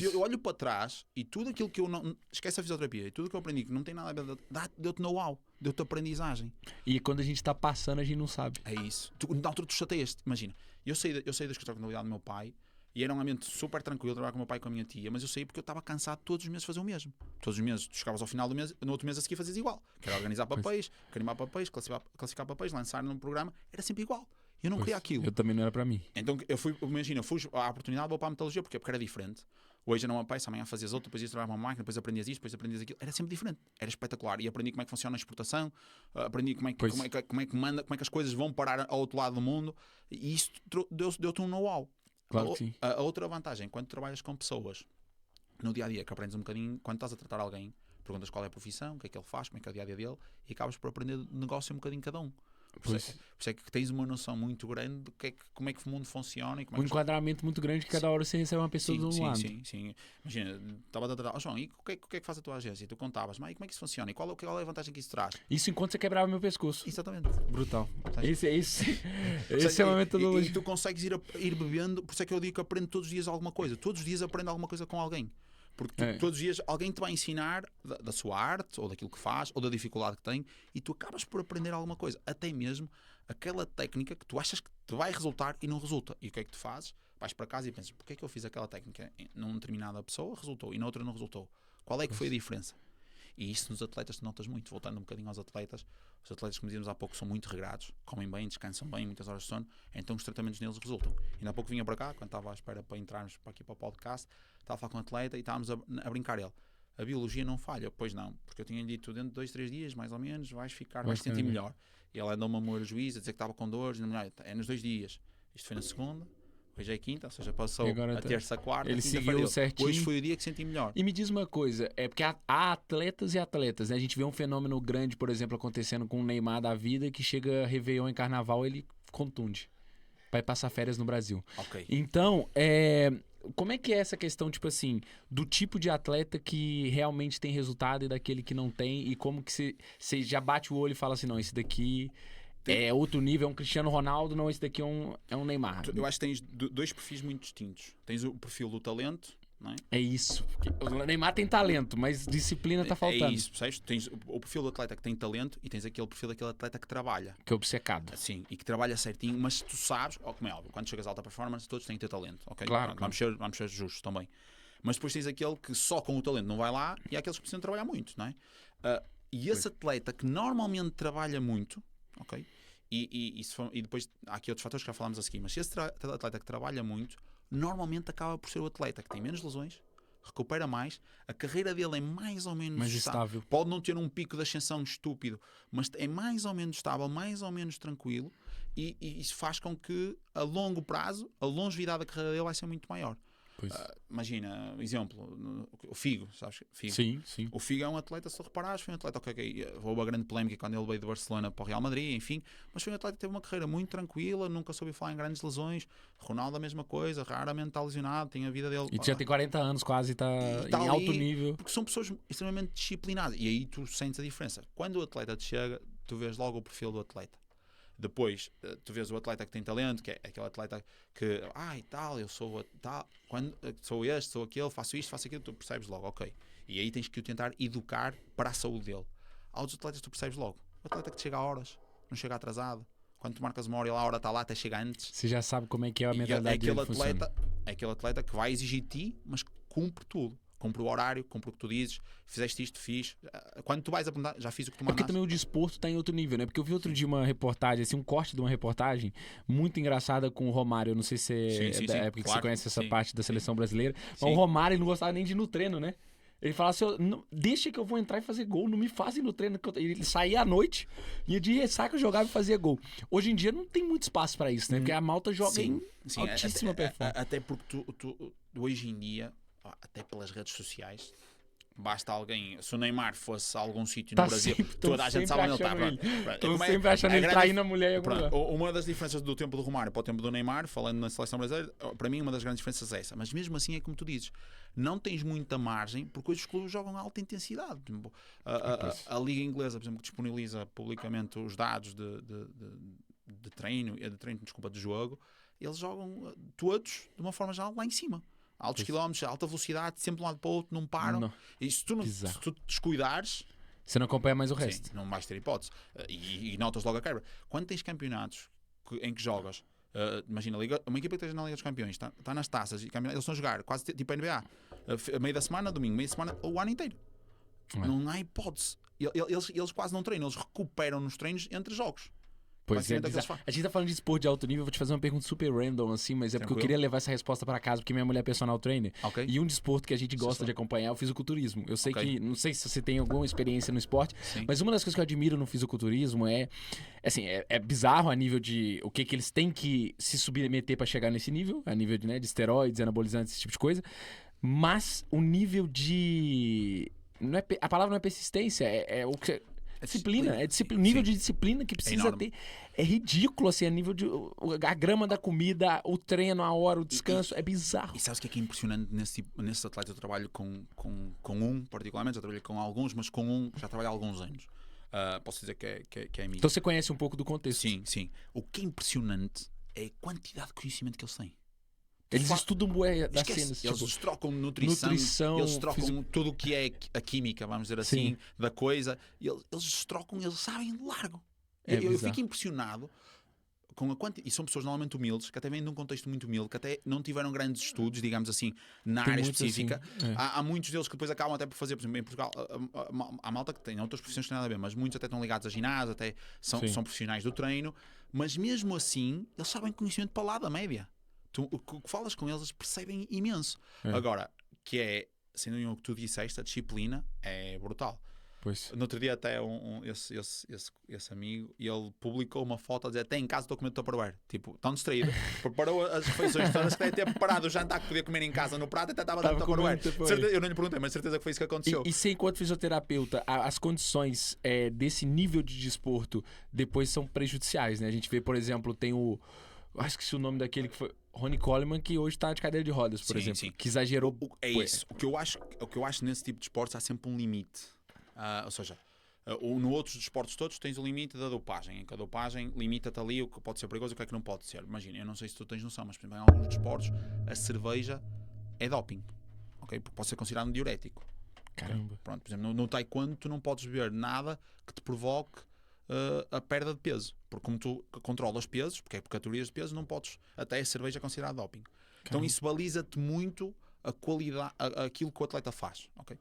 Eu olho para trás e tudo aquilo que eu não... Esquece a fisioterapia, e tudo que eu aprendi que não tem nada a ver, deu-te know-how, deu-te aprendizagem. E quando a gente está passando, a gente não sabe. É isso. Na altura tu chateias-te, imagina. Eu saí do escritório de contabilidade do meu pai e era um ambiente super tranquilo, trabalhar com o meu pai e com a minha tia, mas eu saí porque eu estava cansado todos os meses de fazer o mesmo. Todos os meses, tu chegavas ao final do mês, no outro mês a seguir fazias igual. Que era organizar papéis, carimbar papéis, classificar papéis, lançar num programa, era sempre igual. Eu não queria aquilo. Eu também não era para mim. Então eu fui à oportunidade, vou para a metalurgia, porque era diferente. Hoje era uma peça, amanhã fazias outra, depois ias trabalhar uma máquina, depois aprendias isto, depois aprendias aquilo. Era sempre diferente, era espetacular. E aprendi como é que funciona a exportação, aprendi como é que manda, como é que as coisas vão parar ao outro lado do mundo. E isso deu-te um know-how. Claro que sim. A outra vantagem, quando trabalhas com pessoas no dia a dia, que aprendes um bocadinho, quando estás a tratar alguém, perguntas qual é a profissão, o que é que ele faz, como é que é o dia a dia dele, e acabas por aprender negócio um bocadinho cada um. Por isso é que tens uma noção muito grande de como é que o mundo funciona. E como enquadramento muito grande que cada hora você recebe uma pessoa do lado. Sim. Imagina, estava a tratar, João, e o que é que faz a tua agência? E tu contavas, mas como é que isso funciona? E qual é a vantagem que isso traz? Isso enquanto você quebrava meu pescoço. Exatamente. Brutal. Esse é uma metodologia. E tu consegues ir bebendo, por isso é que eu digo que aprendo todos os dias alguma coisa. Todos os dias aprendo alguma coisa com alguém. Porque todos os dias alguém te vai ensinar da sua arte, ou daquilo que faz, ou da dificuldade que tem, e tu acabas por aprender alguma coisa. Até mesmo aquela técnica que tu achas que te vai resultar e não resulta. E o que é que tu fazes? Vais para casa e pensas, porque é que eu fiz aquela técnica numa determinada pessoa resultou e na outra não resultou? Qual é que foi a diferença? E isso nos atletas tu notas muito. Voltando um bocadinho aos atletas, os atletas, como dizíamos há pouco, são muito regrados, comem bem, descansam bem, muitas horas de sono, então os tratamentos neles resultam. Ainda há pouco vinha para cá, quando estava à espera para entrarmos para aqui para o podcast, estava a falar com um atleta e estávamos a brincar ele. A biologia não falha, pois não, porque eu tinha-lhe dito dentro de 2, 3 dias, mais ou menos, vais se sentir melhor. E ele andou-me a moer o juiz, a dizer que estava com dores, é nos 2 dias. Isto foi na segunda, Hoje é quinta, ou seja, passou agora a terça, quarta, ele quinta-feira. seguiu certinho. Hoje foi o dia que senti melhor. E me diz uma coisa, é porque há atletas e atletas, né? A gente vê um fenômeno grande, por exemplo, acontecendo com o Neymar da vida, que chega Réveillon em Carnaval, ele contunde. Vai passar férias no Brasil. Ok. Então, como é que é essa questão, tipo assim, do tipo de atleta que realmente tem resultado e daquele que não tem, e como que você já bate o olho e fala assim, não, esse daqui é outro nível, é um Cristiano Ronaldo, não, esse daqui é um Neymar. Eu acho que tens dois perfis muito distintos. Tens o perfil do talento, não é? É isso. O Neymar tem talento, mas disciplina tá faltando. É isso, percebes? Tens o perfil do atleta que tem talento e tens aquele perfil daquele atleta que trabalha. Que é obcecado. Sim, e que trabalha certinho, mas tu sabes, como é óbvio, quando chegas a alta performance, todos têm que ter talento, ok? Claro, Vamos ser justos também. Mas depois tens aquele que só com o talento não vai lá e há aqueles que precisam trabalhar muito, não é? E esse atleta que normalmente trabalha muito, ok? E depois há aqui outros fatores que já falámos a seguir, mas esse atleta que trabalha muito, normalmente acaba por ser o atleta que tem menos lesões, recupera mais, a carreira dele é mais ou menos mais estável. Pode não ter um pico de ascensão estúpido, mas é mais ou menos estável, mais ou menos tranquilo, e isso faz com que a longo prazo a longevidade da carreira dele vai ser muito maior. Imagina, exemplo, o Figo, sabes? Figo. Sim, sim. O Figo é um atleta, se tu reparares, foi um atleta, houve a grande polémica quando ele veio de Barcelona para o Real Madrid, enfim, mas foi um atleta que teve uma carreira muito tranquila, nunca soube falar em grandes lesões. Ronaldo a mesma coisa, raramente está lesionado, tem a vida dele. E já tem 40 anos quase, está em alto nível. Porque são pessoas extremamente disciplinadas, e aí tu sentes a diferença. Quando o atleta te chega, tu vês logo o perfil do atleta. Depois, tu vês o atleta que tem talento, que é aquele atleta que, e tal, eu sou tal, quando sou este, sou aquele, faço isto, faço aquilo, tu percebes logo, ok. E aí tens que o tentar educar para a saúde dele. Há outros atletas que tu percebes logo. O atleta que te chega a horas, não chega atrasado. Quando tu marcas uma hora e a hora está lá, até chega antes. Você já sabe como é que é a mentalidade dele. É aquele atleta que vai exigir de ti, mas cumpre tudo. Cumpre o horário, cumpre o que tu dizes, fizeste isto, fiz. Quando tu vais a perguntar, já fiz o que tu mandaste. Porque também o desporto está em outro nível, né? Porque eu vi outro dia uma reportagem, assim, um corte de uma reportagem muito engraçada com o Romário. Eu não sei se é da época que você conhece essa parte da seleção brasileira. Mas o Romário ele não gostava nem de ir no treino, né? Ele falava assim, deixa que eu vou entrar e fazer gol, não me fazem no treino. Ele saía à noite, ia de ressaca, jogava e fazia gol. Hoje em dia não tem muito espaço para isso, né? Porque a malta joga em altíssima performance. Até porque tu hoje em dia, até pelas redes sociais, basta alguém, se o Neymar fosse a algum sítio no Brasil, toda a gente sabe onde ele está. Estão sempre achando ele traindo a mulher. Uma das diferenças do tempo do Romário para o tempo do Neymar, falando na seleção brasileira, para mim uma das grandes diferenças é essa. Mas mesmo assim é como tu dizes, não tens muita margem porque hoje os clubes jogam a alta intensidade. A Liga Inglesa, por exemplo, que disponibiliza publicamente os dados de treino, de jogo, eles jogam todos de uma forma geral lá em cima. Altos quilómetros, alta velocidade, sempre de um lado para o outro, não param. Não. E se tu te descuidares, você não acompanha mais o resto. Sim, não vais ter hipótese. E notas logo a quebra. Quando tens campeonatos em que jogas, imagina, uma equipa que esteja na Liga dos Campeões, está nas taças, e eles estão a jogar quase tipo a NBA, meio da semana, domingo, meio da semana, o ano inteiro. Não há hipótese. Eles quase não treinam, eles recuperam nos treinos entre jogos. Pois é, a gente tá falando de esporte de alto nível, eu vou te fazer uma pergunta super random, assim, mas é porque eu queria levar essa resposta para casa, porque minha mulher é personal trainer. E um desporto que a gente gosta de acompanhar é o fisiculturismo. Eu sei que, não sei se você tem alguma experiência no esporte, mas uma das coisas que eu admiro no fisiculturismo é bizarro a nível de o que eles têm que se submeter para chegar nesse nível, a nível de esteroides, anabolizantes, esse tipo de coisa, mas o nível de... a palavra não é persistência, é o que... Disciplina, o nível de disciplina que precisa ter é ridículo, assim, a nível de a grama da comida, o treino, a hora, o descanso, é bizarro. E sabes o que é impressionante nesses atletas? Eu trabalho com um, particularmente, já trabalhei com alguns, mas com um já trabalho há alguns anos. Posso dizer que é amigo. Então você conhece um pouco do contexto. Sim. O que é impressionante é a quantidade de conhecimento que eles têm. Eles estudam das cenas. Eles trocam nutrição, eles trocam tudo o que é a química, vamos dizer assim, da coisa. Eles trocam, eles sabem largo. Eu fico impressionado com a quantidade. E são pessoas normalmente humildes, que até vêm de um contexto muito humilde, que até não tiveram grandes estudos, digamos assim, na área específica. Assim, há muitos deles que depois acabam até por fazer, por exemplo, em Portugal, há malta que tem outras profissões que têm nada a ver, mas muitos até estão ligados a ginásio, até são profissionais do treino. Mas mesmo assim, eles sabem conhecimento para lá da média. O que falas com eles percebem imenso. Agora, que é, sendo o que tu disseste, a disciplina é brutal. Pois. No outro dia até esse amigo, e ele publicou uma foto a dizer: tem em casa, estou a comer Tupperware. Tipo, tão distraído, preparou as refeições todas que deve ter preparado o jantar que podia comer em casa no prato, até estava dando Tupperware. Eu não lhe perguntei, mas certeza que foi isso que aconteceu. E você, enquanto fisioterapeuta, as condições desse nível de desporto depois são prejudiciais, né? A gente vê, por exemplo, tem acho que o nome daquele que foi Ronnie Coleman, que hoje está de cadeira de rodas, por exemplo. Sim. Que exagerou. Isso. O que eu acho nesse tipo de esportes há sempre um limite. Ou seja, no outros desportos todos tens o limite da dopagem. Em que a dopagem limita-te ali o que pode ser perigoso e o que é que não pode ser. Imagina, eu não sei se tu tens noção, mas por exemplo, em alguns desportos a cerveja é doping. Okay? Porque pode ser considerado um diurético. Caramba. Pronto, por exemplo, no taekwondo tu não podes beber nada que te provoque a perda de peso. Porque como tu controlas pesos, porque é por categorias de peso, não podes, até a cerveja é considerada doping. Caramba. Então isso baliza-te muito a qualidade, aquilo que o atleta faz. Okay?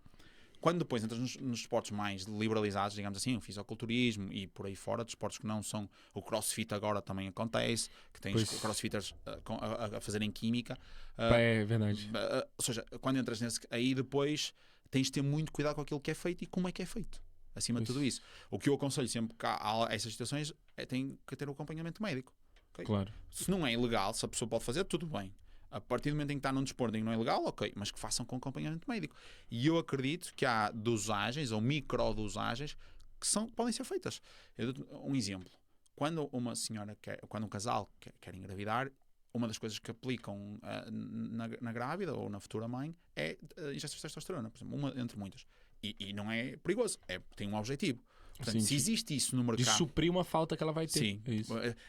Quando depois entras nos esportes mais liberalizados, digamos assim, o fisiculturismo e por aí fora, de esportes que não são o crossfit agora também acontece, que tens crossfitters a fazerem química. É verdade. Ou seja, quando entras nesse, aí depois tens de ter muito cuidado com aquilo que é feito e como é que é feito. Acima de tudo isso. O que eu aconselho sempre que há essas situações é tem que ter o acompanhamento médico. Okay? Claro. Se não é ilegal, se a pessoa pode fazer, tudo bem. A partir do momento em que está num desporto em que não é legal, ok, mas que façam com acompanhamento médico. E eu acredito que há dosagens ou microdosagens que podem ser feitas. Eu dou um exemplo. Quando um casal quer engravidar, uma das coisas que aplicam na grávida ou na futura mãe é injeção de testosterona, por exemplo, uma entre muitas. E não é perigoso, tem um objetivo. Portanto, se existe isso no mercado... De suprir uma falta que ela vai ter. Sim.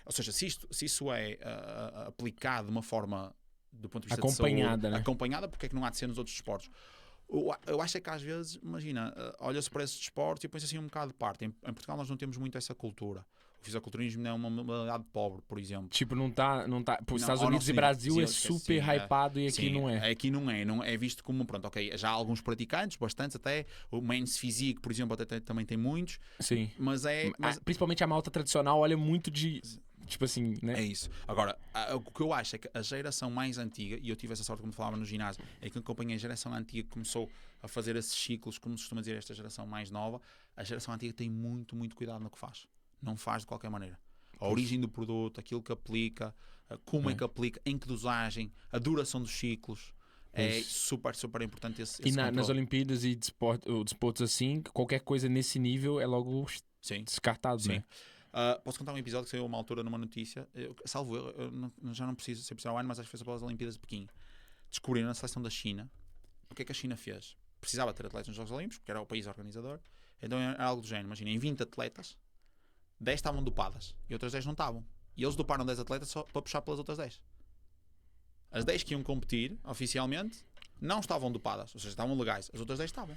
Ou seja, se isso é aplicado de uma forma... do ponto de vista acompanhada, de saúde, né? Acompanhada, porque é que não há de ser nos outros esportes? Eu acho que às vezes, imagina, olha-se para esses esportes e põe-se assim um bocado de parte. Em Portugal nós não temos muito essa cultura. O fisiculturismo não é uma modalidade pobre, por exemplo. Tipo, não tá por Estados Unidos e Brasil é super hypado e aqui não é. Aqui não é visto como, pronto, ok, já há alguns praticantes, bastantes até, o Men's Physique, por exemplo, até também tem muitos. Sim. Mas principalmente a malta tradicional olha muito de... Tipo assim, né? É isso. Agora, o que eu acho é que a geração mais antiga, e eu tive essa sorte, como falava no ginásio, é que acompanhei a geração antiga que começou a fazer esses ciclos, como se costuma dizer esta geração mais nova. A geração antiga tem muito, muito cuidado no que faz. Não faz de qualquer maneira. A origem do produto, aquilo que aplica, como é que aplica, em que dosagem, a duração dos ciclos. É super, super importante esse E nas Olimpíadas e desportos assim, qualquer coisa nesse nível é logo descartado, né? Posso contar um episódio que saiu uma altura numa notícia, salvo eu já não preciso ser precisar o ano, mas acho que foi após as Olimpíadas de Pequim. Descobriram na seleção da China o que é que a China fez. Precisava ter atletas nos Jogos Olímpicos, porque era o país organizador, então era algo do género. Imagina, em 20 atletas, 10 estavam dopadas e outras 10 não estavam. E eles doparam 10 atletas só para puxar pelas outras 10. As 10 que iam competir, oficialmente, não estavam dopadas, ou seja, estavam legais. As outras 10 estavam.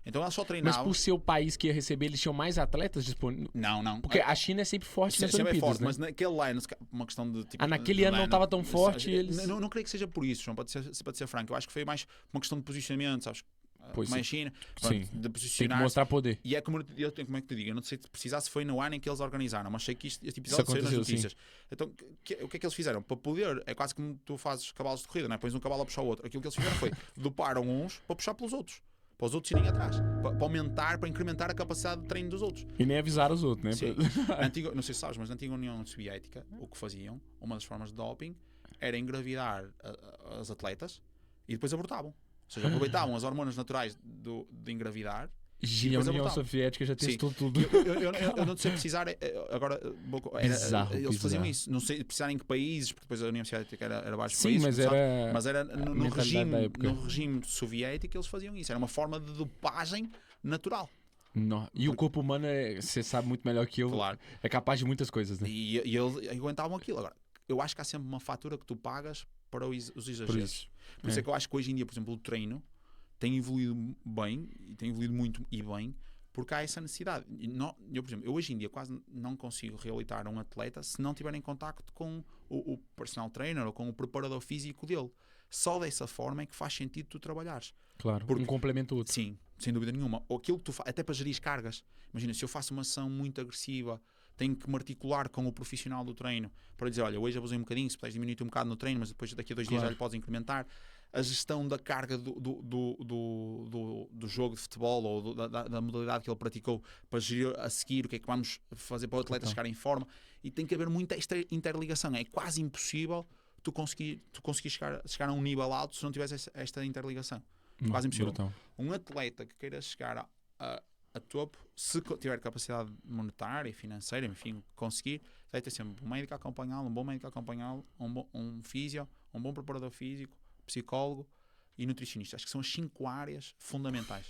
Então elas só treinavam. Mas por ser o país que ia receber, eles tinham mais atletas disponíveis? Não. Porque a China é sempre forte nas Olimpíadas, forte, né? Mas naquele ano, uma questão de... Tipo, naquele ano não estava tão forte e eles... Não creio que seja por isso, João, para ser franco. Eu acho que foi mais uma questão de posicionamento, sabes? Pois mais China, sim. De posicionar. Tem que mostrar poder. E é como é que te digo, eu não sei se precisar se foi no ano em que eles organizaram, mas sei que este episódio saiu nas notícias. Sim. Então, o que é que eles fizeram? Para poder, é quase como tu fazes cavalos de corrida, não é? Pões um cavalo a puxar o outro. Aquilo que eles fizeram foi doparam uns para puxar pelos outros. Para os outros irem atrás. Para aumentar, para incrementar a capacidade de treino dos outros. E nem avisar os outros, né? Sim. Não sei se sabes, mas na antiga União Soviética, o que faziam, uma das formas de doping, era engravidar as atletas e depois abortavam. Ou seja, aproveitavam as hormonas naturais de engravidar. E a União Soviética já testou tudo. Eu não sei precisar. Agora, eles faziam isso. Não sei precisar em que países, porque depois a União Soviética era vários países. Mas era no regime soviético eles faziam isso. Era uma forma de dopagem natural. Não. E o corpo humano, você sabe muito melhor que eu, claro. É capaz de muitas coisas, né? E eles aguentavam aquilo. Agora, eu acho que há sempre uma fatura que tu pagas para os exageros. Por isso é que eu acho que hoje em dia, por exemplo, o treino tem evoluído bem, e tem evoluído muito e bem, porque há essa necessidade. Por exemplo, eu hoje em dia quase não consigo reabilitar um atleta se não tiver em contacto com o personal trainer ou com o preparador físico dele. Só dessa forma é que faz sentido tu trabalhares. Claro, porque, um complemento outro. Sim, sem dúvida nenhuma. Ou aquilo que tu fazes, até para gerir cargas. Imagina, se eu faço uma ação muito agressiva, tenho que me articular com o profissional do treino para dizer, olha, hoje abusei um bocadinho, se puderes diminuir um bocado no treino, mas depois daqui a 2 dias já lhe podes incrementar. a gestão da carga do jogo de futebol ou da modalidade que ele praticou para gerir a seguir, o que é que vamos fazer para o atleta chegar em forma, e tem que haver muita esta interligação. É quase impossível tu conseguir chegar a um nível alto se não tivesse esta interligação. Quase impossível. Um atleta que queira chegar a topo, se tiver capacidade monetária e financeira, enfim, conseguir, vai ter sempre um médico a acompanhá-lo, um bom médico a acompanhá-lo, um físio, um bom preparador físico, psicólogo e nutricionista. Acho que são as 5 áreas fundamentais.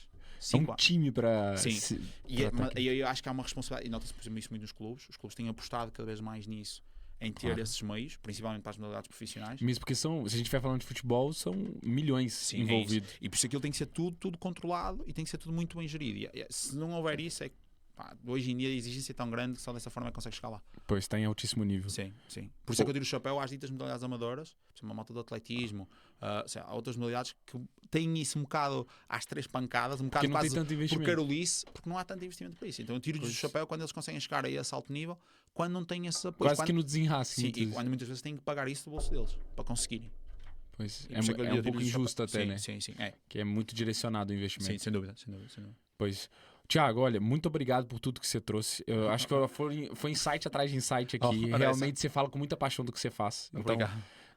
É um time para... Sim. E eu acho que há uma responsabilidade, e nota-se, por exemplo, isso muito nos clubes. Os clubes têm apostado cada vez mais nisso, em ter esses meios, principalmente para as modalidades profissionais. Mesmo porque se a gente estiver falando de futebol, são milhões envolvidos. E por isso aquilo tem que ser tudo controlado e tem que ser tudo muito bem gerido. E se não houver isso, hoje em dia a exigência é tão grande que só dessa forma é que consegue chegar lá. Pois, está em altíssimo nível. Sim. Por isso é que eu tiro o chapéu às ditas modalidades amadoras, por exemplo, a moto do atletismo, há outras modalidades que têm isso um bocado às 3 pancadas, um bocado quase por carolice, porque não há tanto investimento para isso. Então eu tiro-lhes o chapéu quando eles conseguem chegar a esse alto nível, quando não têm esse apoio. Quase que no desenrace. Sim, e quando muitas vezes têm que pagar isso do bolso deles, para conseguirem. Pois, é um pouco injusto até, né? Sim. Que é muito direcionado o investimento. Sim, sem dúvida. Pois... Tiago, olha, muito obrigado por tudo que você trouxe. Eu acho que foi insight atrás de insight aqui. Realmente você fala com muita paixão do que você faz. Então,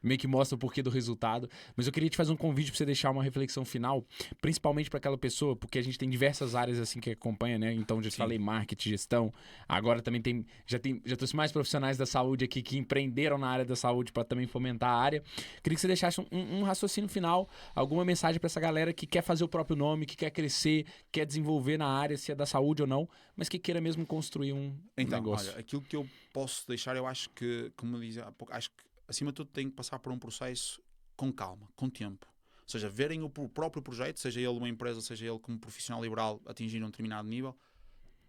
meio que mostra o porquê do resultado. Mas eu queria te fazer um convite para você deixar uma reflexão final, principalmente para aquela pessoa, porque a gente tem diversas áreas assim que acompanha, né? Então, já falei marketing, gestão. Agora também já trouxe mais profissionais da saúde aqui que empreenderam na área da saúde para também fomentar a área. Queria que você deixasse um raciocínio final, alguma mensagem para essa galera que quer fazer o próprio nome, que quer crescer, quer desenvolver na área, se é da saúde ou não, mas que queira mesmo construir um negócio. Olha, aquilo que eu posso deixar, eu acho que, como eu dizia há pouco, acho que acima de tudo tem que passar por um processo com calma, com tempo. Ou seja, verem o próprio projeto, seja ele uma empresa, seja ele como profissional liberal, atingir um determinado nível,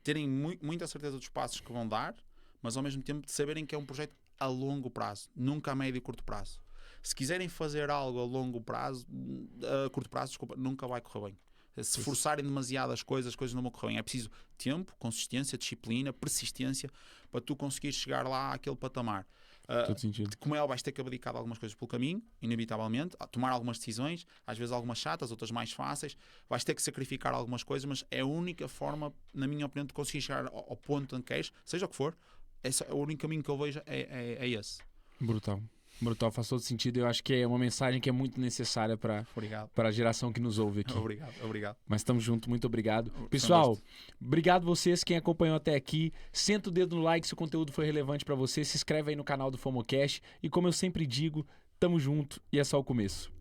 terem muita certeza dos passos que vão dar, mas ao mesmo tempo de saberem que é um projeto a longo prazo, nunca a médio e curto prazo. Se quiserem fazer algo a longo prazo, a curto prazo, desculpa, nunca vai correr bem. Se forçarem demasiado as coisas não vão correr bem. É preciso tempo, consistência, disciplina, persistência para tu conseguir chegar lá àquele patamar. Como é, vais ter que abdicar de algumas coisas pelo caminho, inevitavelmente, tomar algumas decisões, às vezes algumas chatas, outras mais fáceis, vais ter que sacrificar algumas coisas, mas é a única forma, na minha opinião, de conseguir chegar ao ponto onde queres, seja o que for. É o único caminho que eu vejo é esse. Brutal, faz todo sentido. Eu acho que é uma mensagem que é muito necessária para a geração que nos ouve aqui. Obrigado. Mas estamos juntos, muito obrigado. Pessoal, obrigado vocês, quem acompanhou até aqui. Senta o dedo no like se o conteúdo foi relevante para você. Se inscreve aí no canal do FOMOcast. E como eu sempre digo, tamo junto e é só o começo.